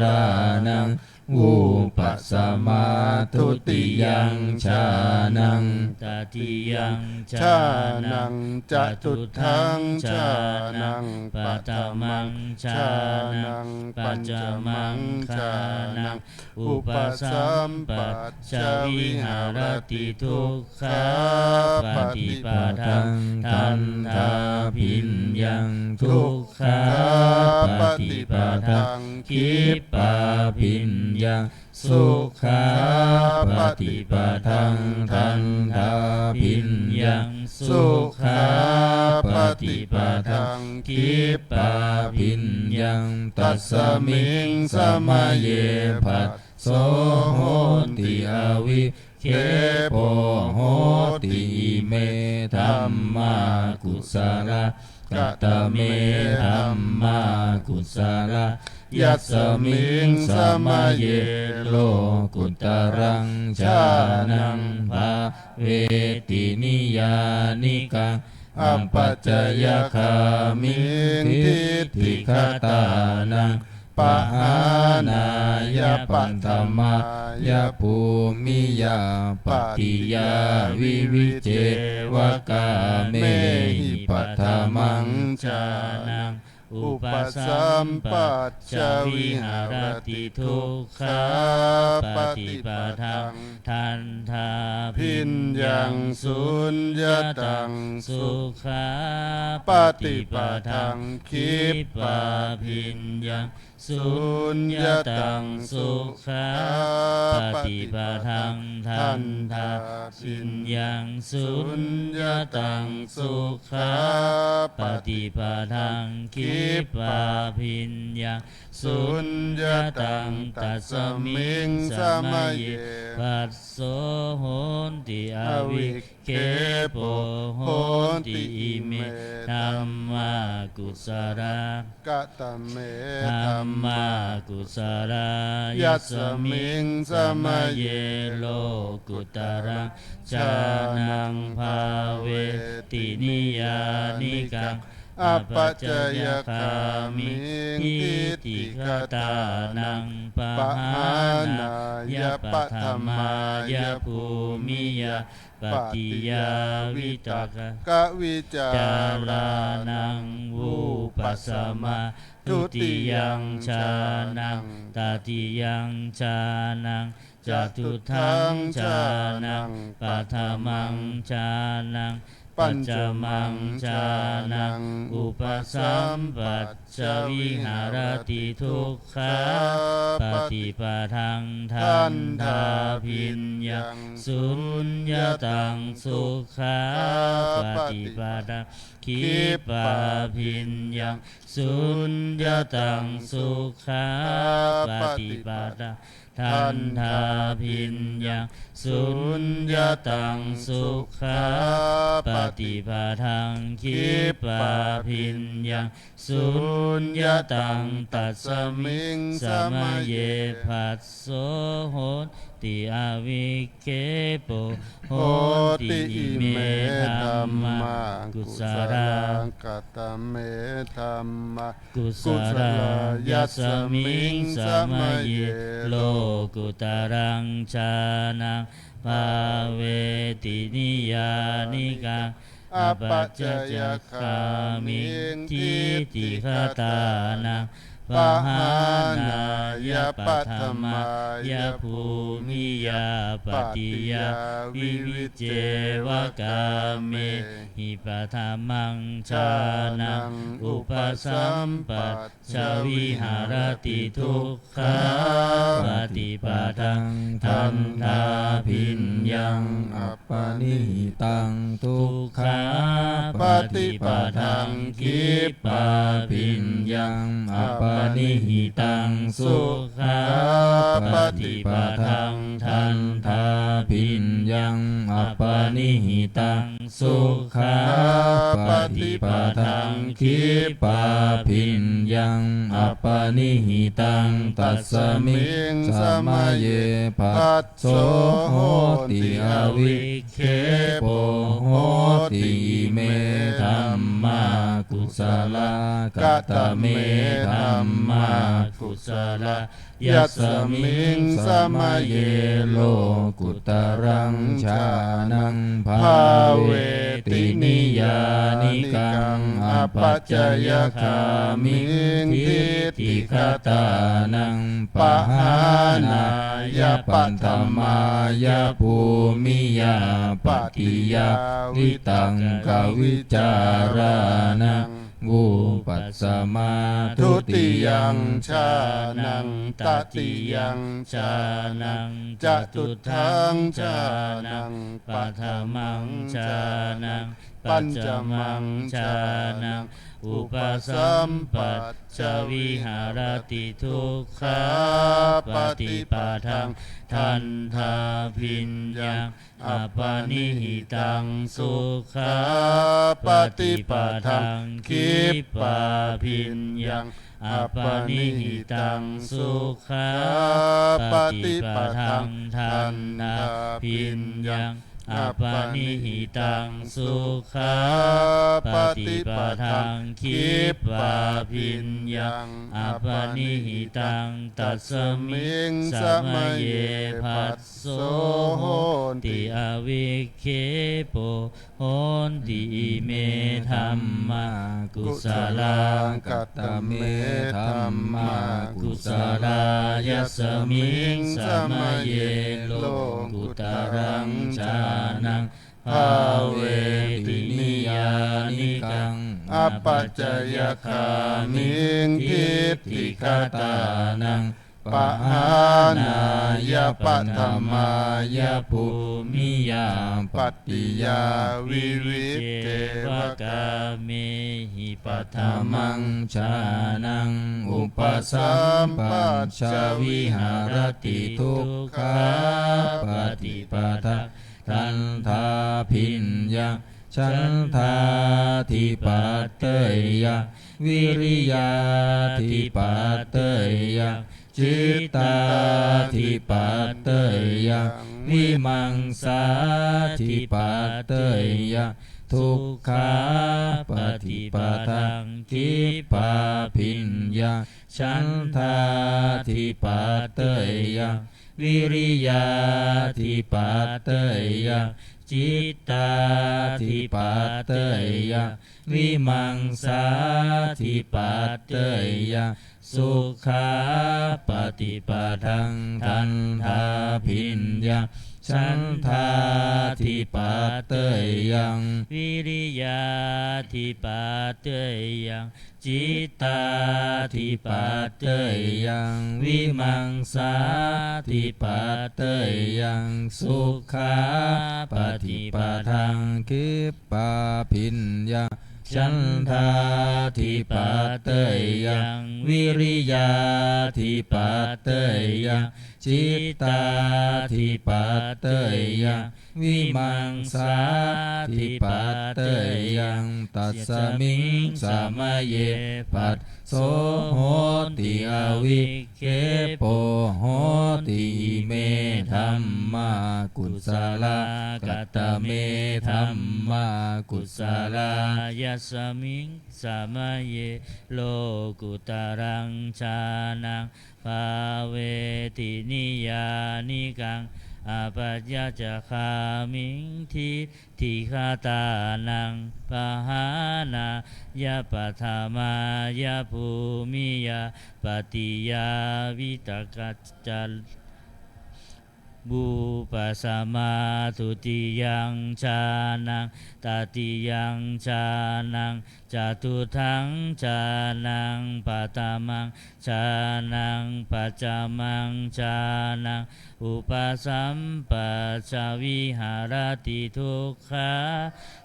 รานังอุปัสสมาทุติยังชานัง ตติยังชา ชา นั นั ง งจะตุทังชานัง ปัตตมังชา ชา นั นั ง ง ปั ปั จ ญ จ จ มั มั ง ง ชา ชา นั นั ง ง อุ อุ ป ป สั สั ม ม ปั ปั ช ช ชวิหารติทุกขา ป ปฏิ ฏิ ป ปา ทังทันทาพิญญังทุกขาปฏิปทังคิปาพิญญังสุขาปฏิปทังทันทาพิญญังสุขาปฏิปทังคิปาพิญญังตัสสมิงสมัยเยภัสโสโหติอวิเคโปโหติอิเมธัมมากุศลกัตตะเมธัมมากุศลยัสสมิงสมัยเยโลกุตรังชานังภาเวตินิยานิกังอัปปัจจยคามิทิฏฐิคตานังปหานายปัตถมายาภูมิยาปฏิยาวิวิเจวกาเมหิปัตถมังชานังอุปสัมปัชชวิหารติทุกขาปฏิปทังทันทาพิญญังสุญญตังสุขาปฏิปทังคิปาพิญญังสุญญตังสุขาปฏิปทังทันทาพิญญังสุญญตังสุขาปฏิปทังคิปาพิญญังสุญญตังตัสสมิงสมัยเยภัสโสโหติอวิเคโปโหติอิเมธัมมากุศลกะตะเม ธัมมากุศลยัสสมิงสมัยเยโลกุตรังชานังภาเวตินิยานิกังอัปปัจจยคามิทิฏฐิคตานังปหานายปัตถมายาภูมิยาปฏิยาวิตัก กะวิจา จา รา รานังวูปัสสมาทุติยังชานังตติยังชานังจตุทังชานังปัฏฐมังชานังปัญจมังชานังอุปสัมปัชชวิหารติทุกขาปฏิปทังทันทาพิญญังสุญญตังสุขาปฏิปทังคิปาพิญญังสุญญตังสุขาปฏิปทังทันทาพิญญังสุญญตังสุขาปฏิปทังคิปาพิญญังสุญญตังตัสสมิงสมัยเยภัสโสโหติอวิเคโปโหติอิเมธัมมากุศล กะตะเมธัมมา กุศลยัสสมิงสมัยเยโลกุตรังชานังภาเวตินิยานิกังอัปปัจจยคามิทิฏฐิคตานังปหานายปัตถมายาภูมิยาปฏิยาวิวิเจวกาเมหิปัฏฐมังชานังอุปสัมปัชชวิหารติทุกขาปฏิปทังทันทาพิญญัง อัปป นิหิตังทุกขาปฏิปทังคิปาปิญญังอัปปนิหิตังสุขาปฏิปทังทันทาปิญญังอัปปนิหิตังสุขาปฏิปทังคิปาปิญญังอัปปนิหิตังตัสสมิงสมัยเยปัสโสโหติอวิเคโปโหติเมธัมมากุศลกตเมธัมมากุศลยัสสมิงสมัยเยโลกุตรังชานังภาเวตินิยานิกังอปัจจยคามิงทิฏฐิคตานังปหานายปัตถมายภูมิยาปฏิยาวิตังกวิจารานังวูปัสสมาทุติยังชานังตติยังชานังจตุทังชานังปัฏฐมังชานังปัญจมังชานังอุปสัมปัชชวิหารติทุกขาปฏิปทังทันทาพิญญังอัปปนิหิตังสุขาปฏิปทังคิปาพิญญังอัปปนิหิตังสุขาปฏิปทังทันทาพิญญังอัปปนิหิตังสุขาปฏิปทังคิปาพิญญังอัปปนิหิตังตัสสมิงสมัยเยภัสโสโหติอวิเคโปโหติเมธัมมากุศลกัตตเมธัมมากุศลายัสสมิงสมัยเยโลกุตรังชานังภาเวตินิยานิกังอปัจจยคามิงทิฏฐิคตานังปหานายปัตถมายภูมิยาปฏิยาวิวิเตวกาเมหิปัฏฐมังชานังอุปสัมปัชชวิหารติทุกขาปฏิปทังทันทาพิญญังฉันทาธิปัตเตยะวิริยาธิปัตเตยะจิตตาธิปัตเตยะวิมังสาธิปัตเตยะทุกขาปฏิปทังคิปาพิญญาฉันทาธิปัตเตยะวิริยาธิปัตเตยะจิตตาธิปัตเตยะวิมังสาธิปัตเตยะสุขาปฏิปทังทันทาพิญญาฉันทาธิปัตเตยังวิริยาธิปัตเตยังจิตตาธิปัตเตยังวิมังสาธิปัตเตยังสุขาปฏิปทังคิปาพิญญาฉันทาธิปัตเตยังวิริยาธิปัตเตยังจิตตาธิปัตเตยังวิมังสาธิปัตเตยังตัสสมิงสมัยเยปัสโสโหติอวิเคโปโหติเมธัมมากุศลกัตตเมธัมมากุศลายัสสมิงสมัยเยโลกุตรังชานังภาเวตินิยานิกังอปัจจจคามิงทิฏฐิคตานังปหานายปัฏฐมายภูมิยาปฏิยาวิตกัจจบุ ปสัมมาทุติยังฌานังตติยังฌานังจตุทังฌานังปัตตมังฌานังปัจจมังฌานังอุปสัมปัชชวิหารติทุกขา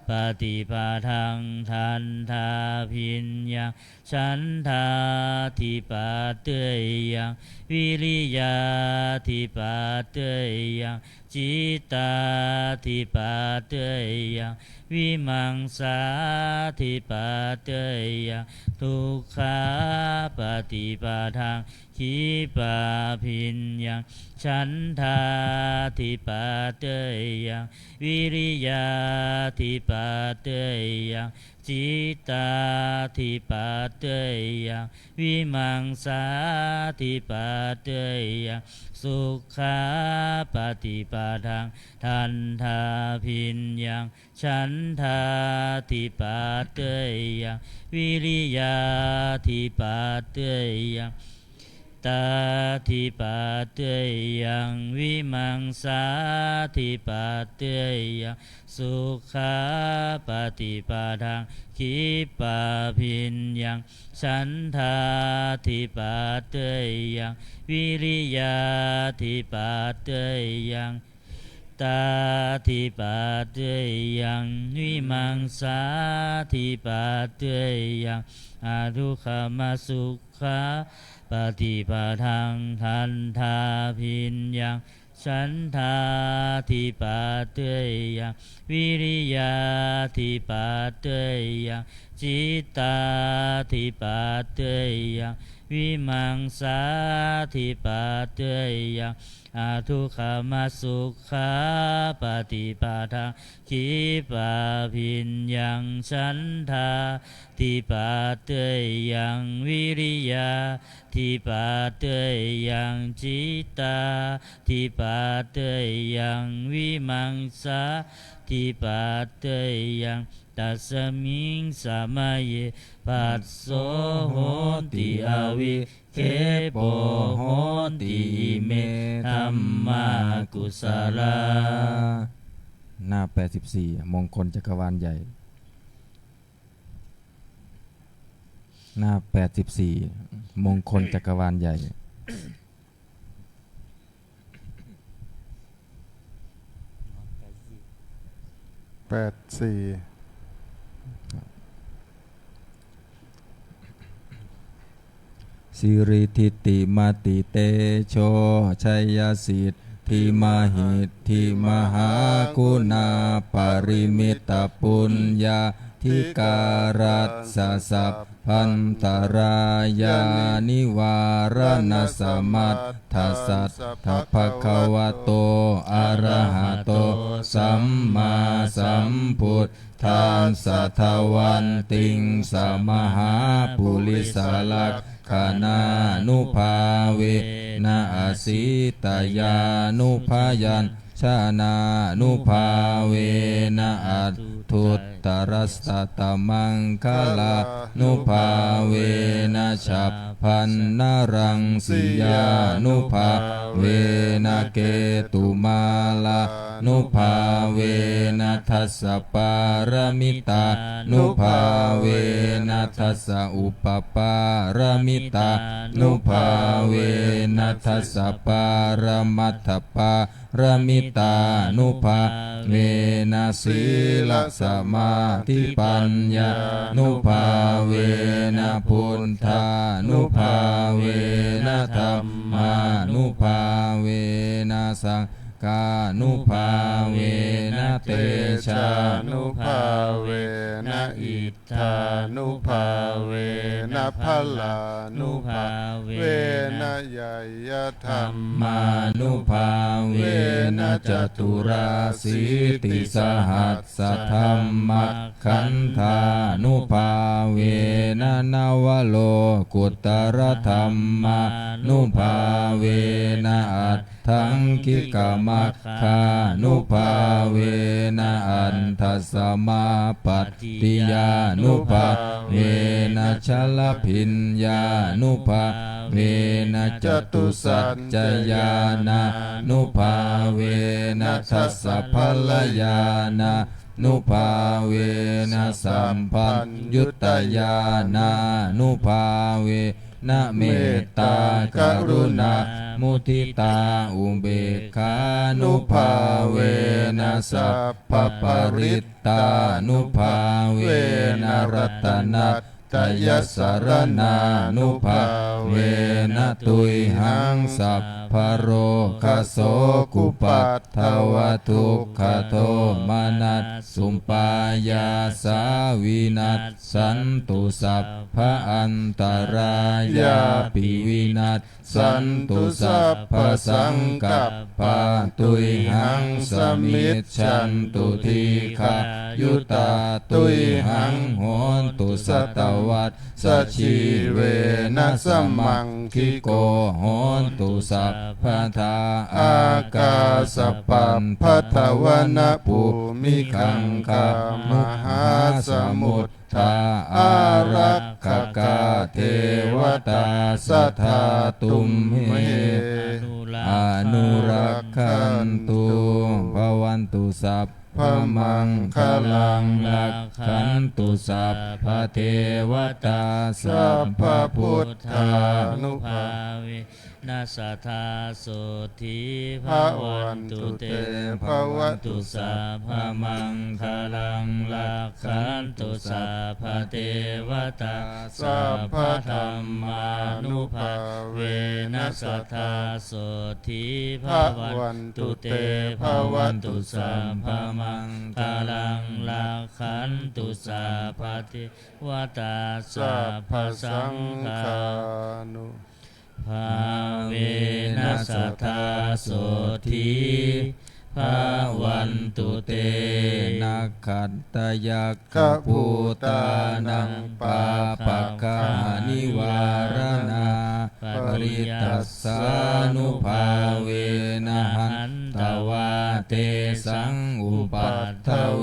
ปฏิปทังทันทาพิญญังฉันทาธิปัตเตยังวิริยาธิปัตเตยังจิตตาธิปัตเตยังวิมังสาธิปัตเตยังทุกขาปฏิปทังขีปาพิญญังฉันทาธิปัตเตยังวิริยาธิปัตเตยังจิตตาธิปัตเตยังวิมังสาธิปัตเตยังสุขาปฏิปทังทันทาพิญญังฉันทาธิปัตเตยังวิริยาธิปัตเตยังตาธิปัตเตยังวิมังสาธิปัตเตยังสุขาปฏิปทังขีปาพิญญังฉันทาธิปัตเตยังวิริยาธิปัตเตยังตาธิปัตเตยังวิมังสาธิปัตเตยังอาทุขมสุขาปฏิปทังทันทาพิญญังฉันทาธิปัตเตยังวิริยาธิปัตเตยังจิตตาธิปัตเตยังวิมังสาธิปัตเตยังอาทุขมสุขาปฏิปทังขีปาพิญญังฉันทาธิปัตเตยังวิริยาธิปัตเตยังจิตตาธิปัตเตยังวิมังสาธิปัตเตยังตัสมิงสมัยปัสโสโหติอวิเคปโหติเมธัมมากุสลาหน้า84มงคลจักรวาลใหญ่หน้า84มงคลจักรวาลใหญ่84สิริทิติมาติเตโชชัยสิทธิมหิทธิมหาคุณาปริมิตปุญญาธิการัสสะสัพพันตรายานิวารณสมัตถสัทธภควโตอะระหะโตสัมมาสัมพุทธัสสะทวันติงสมหาปุริสลักขานานุภาเวนะอสิตายานุภายัญชานานุภาเวนะอัตถุตตรัสสะตมังคลานุภาเวนะฉัพพันนรังสิยานุภาเวนะเกตุมาลานุภาเวนะทัสสะปารมิตานุภาเวนะทัสสะอุปปารมิตานุภาเวนะทัสสะปารมัตถปารมิตานุภาเวนะศีลสมาธิปัญญานุภาเวนะพุทธานุภาเวนะธัมมานุภาเวนะสังฆานุภาเวนะเตชานุภาเวนะอิทธานุภาเวนะพลานุภาเวนะยยธรรมานุภาเวนะจตุราสีติสหัสสธรรมขันธานุภาเวนะนวโลกุตตรธรรมานุภาเวนะอัตถ ทังคิกามัคคานุภาเวนะอันทัสสมาปัตติยานุภาเวนะชลพิญญานุภาเวนะจตุสัจจญาณานุภาเวนะทัสสะพลญาณานุภาเวนะสัมปัญยุตตญาณานุภาเวนะเมตตากรุณามุทิตาอุเบกขานุภาเวนะสัพพปริตตานุภาเวนะรัตนัตตยสรณานุภาเวนะตุยหังสัพพโรคโสกุปัฏฐวทุกขโทมานัสสุปปายาสาวินัสสันตุสัพพะอันตรายาปิวินัสสันตุสัพพะสังกัปปะตุยหังสมิจฉันตุทีฆายุตาตุยหังโหนตุสัตวัตสัชชีเวนะสัมมังคิโกโหนตุสัพพะทาอากาสปัปพัทวนะภูมิคังคามหาสมุทธาอารักขกาเทวตาสัทธาตุมเหอนุรักขันตุภวันตุสัพพมังคลังรักขันตุสัพพเทวตาสัพพพุทธานุภาเวนัสสทาโสธีภวันตุเตภวันตุสัพพมังคลังรักขันตุสัพพเทวตาสัพพธรรมานุภาเวนัสสทาโสธีภวันตุเตภวันตุสัพพมังคลังรักขันตุสัพพเทวตาสัพพสังฆานุภาเวนัสสทาโสธีภาวันตุเตนะขัตตยักขภูตานังปาปะกานิวารณาปริตัสสานุภาเวนะหันตวาเตสังอุปัฏฐเว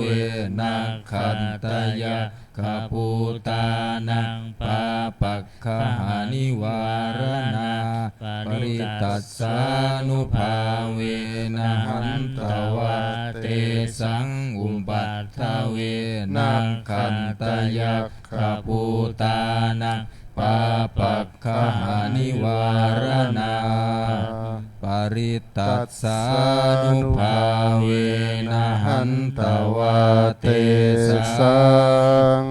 นะขัตตยักขภูตานังปาปะกานิวารณาปริตัสสานุภาเวนะหันตวาเตสังอุปัฏฐเวนะขันตยักขภูตานังปาปะกานิวารณาปริตัสสานุภาเวนะหันตวาเตสัง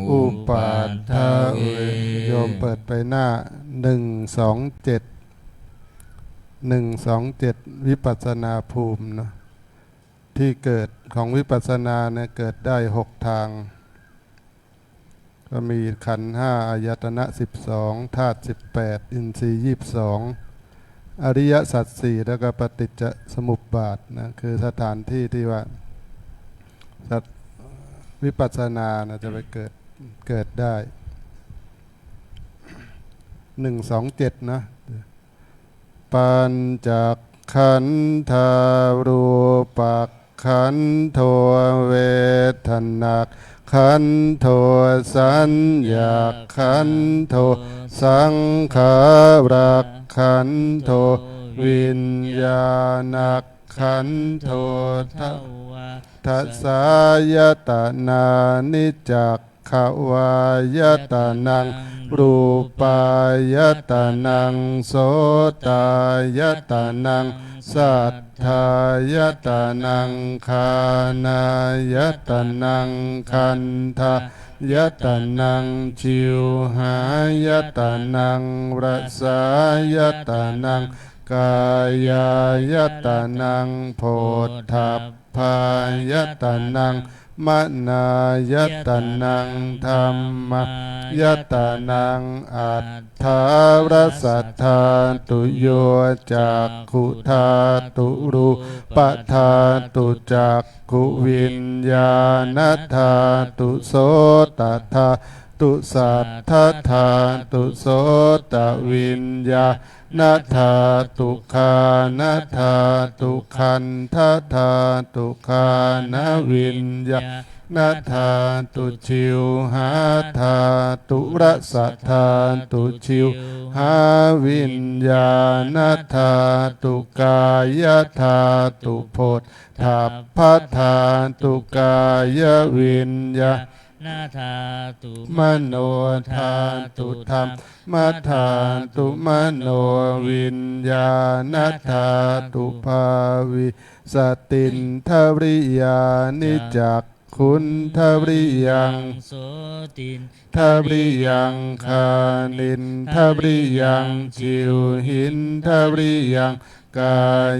อุปัฏฐเวโยมเปิดไปหน้า127วิปัสสนาภูมิเนาะที่เกิดของวิปัสสนาเนี่ยเกิดได้6ทางก็มีขันธ์5อายตนะ12ธาตุ18อินทรีย์22อริยสัจ4แล้วก็ปฏิจจสมุปบาทนะคือสถานที่ที่ว่าวิปัสสนานะจะไปเกิดได้127นะปัญจขันธารูปักขันโทเวทนาขันโทสัญญาขันโทสังขารักขันโทวิญญาณขันโททัสสายตนานิจักขวายตนังรูปายตนังโสตายตนังสัทธายตนังคานายตนังคันธายตนังชิวหายตนังรสายตนังกายายตนังโพธพายตนังมนายตนังธรรมยตนังอัตถารสัทธาตุโยจักขุธาตุรูปธาตุจักขุวิญญาณธาตุโสตธา ตุสัทธทาตุโสตวิญญานาธาตุคานาธาตุขันธธาตุคานวิญญานาธาตุชิวหาธาตุรสธาตุชิวหาวิญญาณธาตุกายธาตุโพธาพธาตุกายวิญญานาธาตุมโนธาตุธรรมมัฏฐาตุมโนวิญญาณธาตุภาวิสตินทริยานิจักคุณทริยัง โสติน ทริยังคานินทริยังจิวหินทริยังกา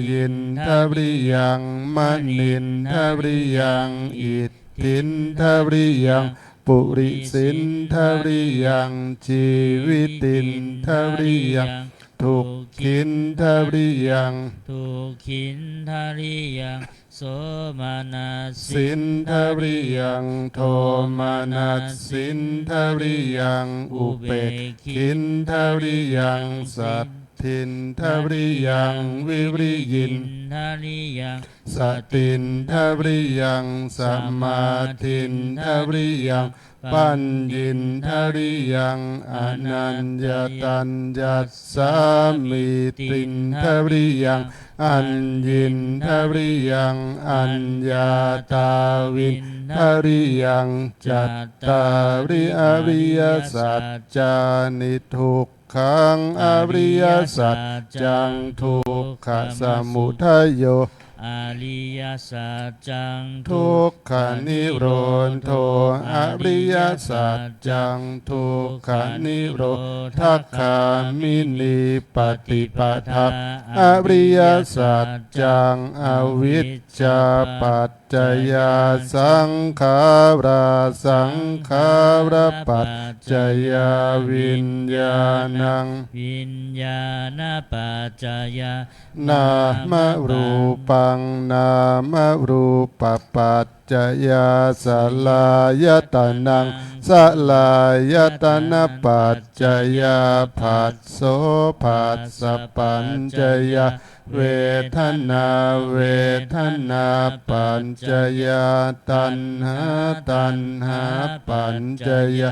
ยินทริยังมณินทริยังอิทธินทริยังปุริสินทริยังชีวิตินทริยังทุกขินทริยัง ทุกขินทาริยังโสมานัสสิ สินทริยังโทมานัสสินทริยังอุเบกขินทริยังสัตทินทริยังวิริยิน ทาริยัง สตินทริยังสัมมาทินทริยังปัญญินทริยังอนัญญตัญญัสสามิตินทริยังอัญญินทริยังอัญญาตาวินทริยังจัตตาริอริยสัจจานิทุกขังอริยสัจจังทุกขสมุทัยโยอริยสัจจัง ทุกขานิโรธโธอริยสัจจังทุกขานิโรธคามินีปฏิปทาอริยสัจจังอวิชชาปัจจยาสังขาราสังขาราปัจจยาวิญญาณังวิญญาณปัจจยานามรูปังนามรูปปัจจยาสลายตนังสลายตนะปัจจยาผัสโสผัสสะปัญจยาเวทนาเวทนาปัญจยาตัณหาตัณหาปัญจยา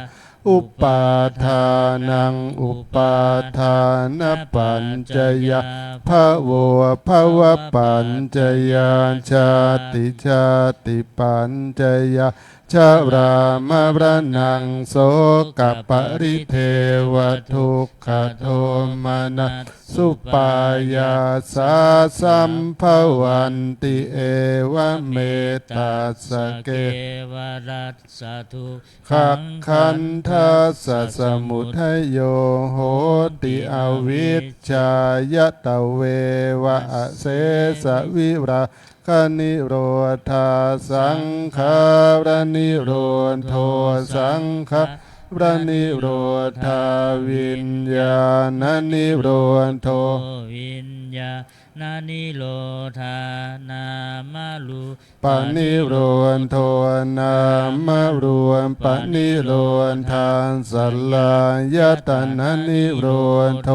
อุปาทานังอุปาทานปัญจยาภโวภวปัญจยาชาติชาติปัญจยาชารามรณังโสกปริเทวทุกขโทมานะสุปายาสาสัมภวันติเอวเมตัสสะเกวรัสสะทุกขักขันทัสสะสมุทัยโยโหติอวิชชายตเววะอเสสะวิราคนิโรธาสังขารนิโรธโทสังขารนิโรธาวิญญาณนิโรธโทวิญญาณนิโรธานามรูปานิโรธโทนามรวมปานิโรธานสัลลายตนะนิโรธโท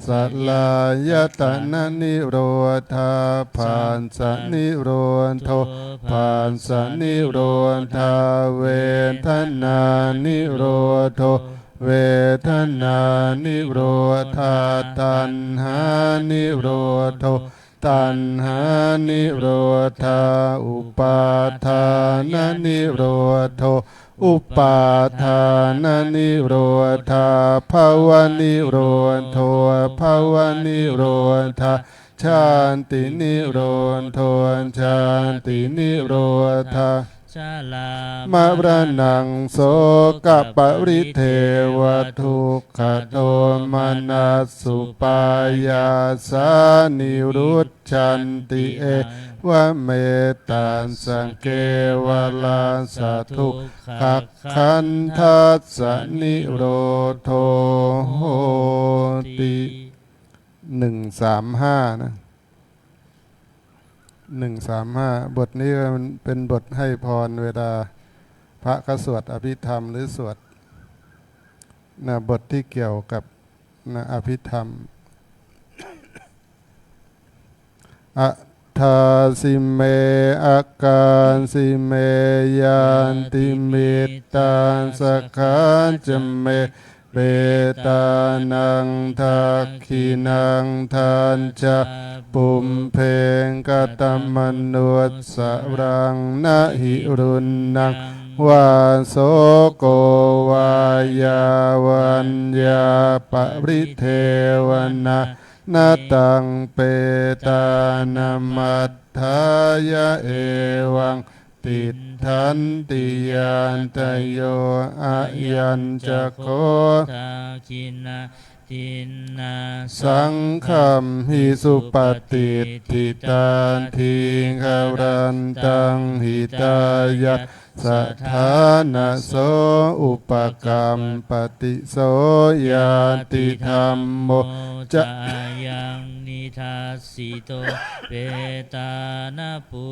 สัลลายตนะนิโรธาภานสนิโรธโทภานสนิโรธาเวทนานิโรธโทเวทนานิโรธาตัณหานิโรธโทตัณหานิโรธาอุปาทานนิโรธโทอุปาทานนิโรธาภวนิโรธโทภวนิโรธาชาตินิโรธโทชาตินิโรธาชาลามรณังโสกปริเทวทุกขโทมานัสสุปายาสานิรุตชันติเอวเมตัสสะเกวลาสะทุกขขันทัสสะนิโรโทโหติ135นะ135บทนี้มันเป็นบทให้พรเวลาพระเขาสวดอภิธรรมหรือสวด นะบทที่เกี่ยวกับนะอภิธรรมอะทาสิเมอาการสิเมยันติมิตตังสกขาจเมเปตานังทักขินังทันจะปุมเพงกตมนุสสรังนะหิรุณนังวาโสโกวายาวันยาปริเทวนานาตังเปตานามัตถายะเอวังติทันติยานตโยอายัญจะโค ทาคินาตินนาสังคัมหิสุปฏิทิตาทิงคารันตังหิตายะสถานะโสอุปกรรมปฏิโสยาติธรรมโมจะ ยังนิทัสสิโตเปตานาปู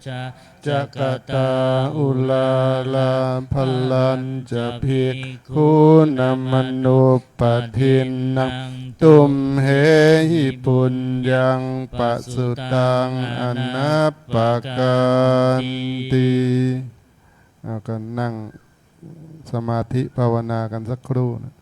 ชา จักตาอุลาลาพลันจะภิกขุนามานุปทินนังตุมเหหิปุญญังปัสสุตังอนัปปกันติเอากันนั่งสมาธิภาวนากันสักครู่นะ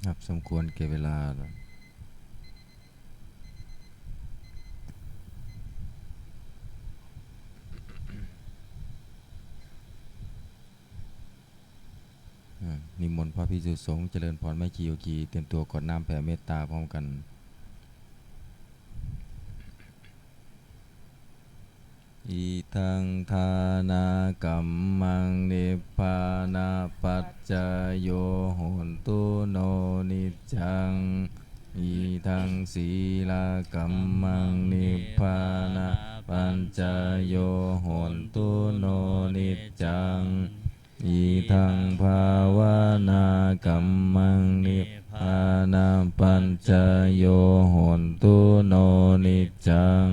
ครับสมควรเก็บเวลานิมนต์พระภิกษุสงฆ์เจริญพรแม่ชีโยคีเตรียมตัวกดน้ำแผ่เมตตาพร้อมกันอิทังทานากรรมังนิพพานาปัจจโยโหนตุโนนิจจังอิทังศีลกัมมังนิพพานาปัญจโยโหนตุโนนิจจังอิทังภาวนากัมมังนิพพานาปัญจโยโหนตุโนนิจจัง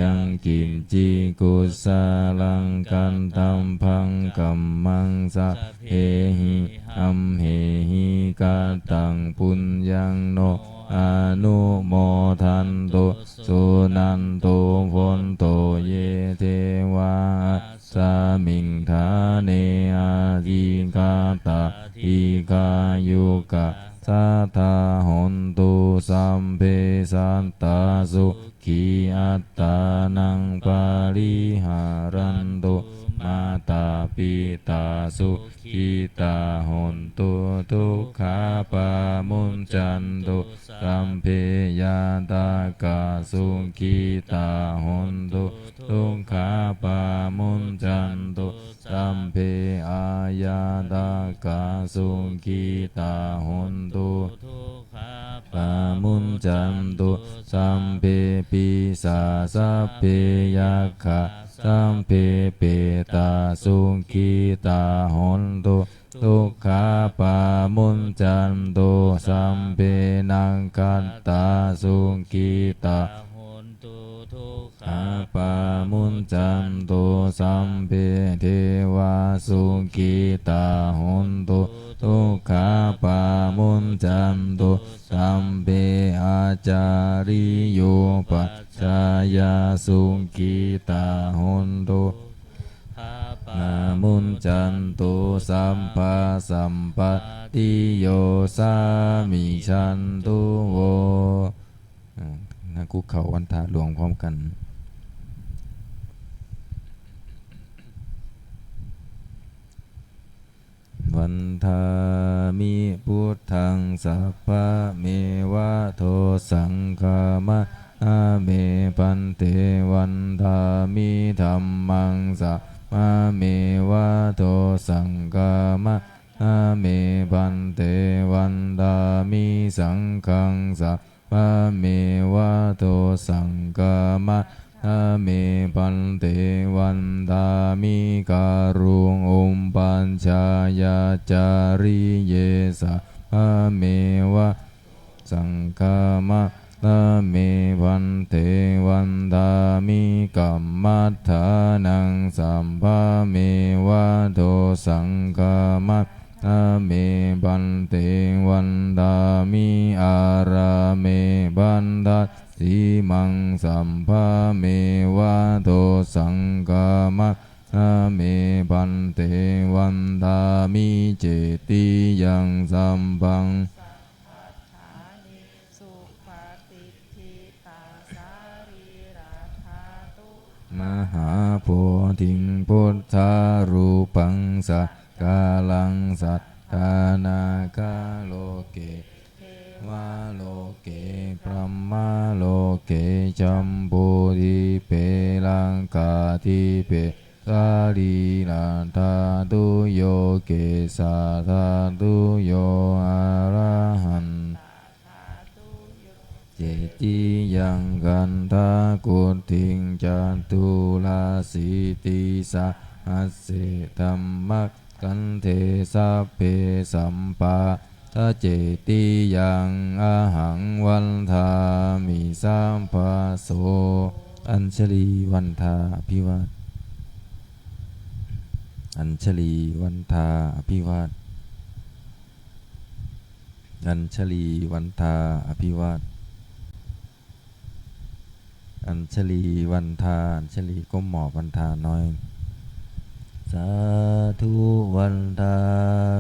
ยังกินจิกุสาลังกันตัมพังกัมมังสัพเพหิอัมเหหิกาตังปุญญังโนอนุโมทันโตสุนันโตพนโตเยเทวาสามิงธาเนอาทิกาตาทิกายุกะสัทธาหนตุสัมเภสัตตาสุขีอัตตานังปาริหารันตุมาตาปิตาสุขีตาหนตุทุกขาปามุญจันตุสัมเพยาตากาสุขีตาหนตุทุกขาปามุญจันตุสัมเพอายาตากาสุขีตาหนตุปามุญจันตุสัมเพปิสาสัพเพยัคขะสัมเพเปตาสุขีตาหนตุทุกขาปามุญจันตุสัมเพนังคัตตาสุขีตาขาปามุญจันตุสัมเพเทวาสุขีตาหนตุทุกขาปามุญจันตุสัมเพอาจาริโยปัจจายาสุขีตาหนตุนามุญจันตุสัมปะสัมปติโยสามิชันตุโวนักคุกเข่าวันทาหลวงพร้อมกันวันทามิพุทธังสัพพะเมวะโทสังฆามะอาเมปันเตวันทามิธัมมังสัพพะเมวะโทสังฆามะอาเมปันเตวันทามิสังฆังสัพพะเมวะโตสังฆามะอาเมปันเตวันทามิการุงอุมปัญชายาจาริเยสัพพะเมวะสังฆามะอาเมปันเตวันทามิกัมมัฏฐานังสัมภะเมวะโตสังฆามะอาเมปันเตวันทามิอาราเมบันทัสสีมังสัมภะเมวะโตสังฆามะอาเมปันเตวันทามิเจติยังสัมปังมหาโพธิงพุทธารูปังสักกาลังสัตตานาคาโลเกวาโลเกพรหมาโลเกจัมปุทิเปลังกาทิเปสาลีนาธาตุโยเกสาธาตุโยอะระหันเจติยังกันทากุติงจัตุลาสิติสาหัสเสธัมมักกันเทสัพเพสัมปะทะเจติยังอาหังวันทามิสัมภะโสอัญชลีวันทาอภิวาทอัญชลีวันทาอภิวาทอัญชลีวันทาอภิวาทอัญชลีวันทาอัญชลีก้มหมอบวันทาน้อยส สาธุวันตา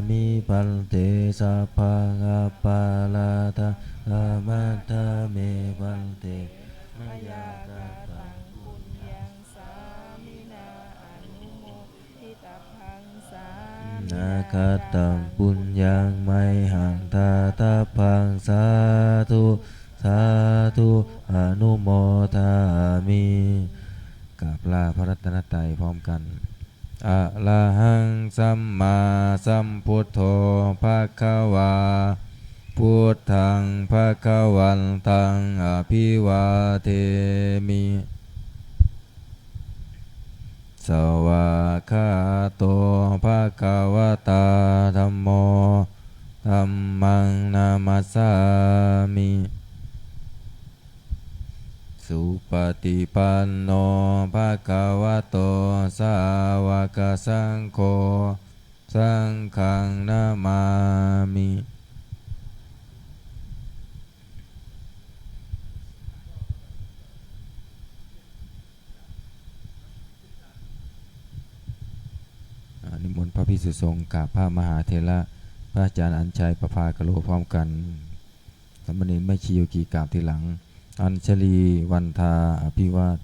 มิปันเตสัพพังอปาลาทาอามัตตาเมปันเตมยาตาตัง ปุญญังสามินาอนุโมทิตาพังสามิ นาคาตังปุญญังไมหังทาตาพังสาธุสาธุอนุโมทามิกราบลาพระรัตนตรัยพร้อมกันอะระหังสัมมาสัมพุทโธภะคะวาพุทธังภะคะวันตังอภิวาเทมิสวากขาโตภะคะวะตาธัมโมธัมมังนามัสสามิสุปฏิปันโนภะคะวะโตสาวกสังโฆสังฆังนามามินิมนต์พระภิกษุสงฆ์กราบพระมหาเถระพระอาจารย์อัญชัยประภากโลพร้อมกันสามเณรแม่ชีโยกีกราบทีหลังอัญชลีวันทาอภิวาท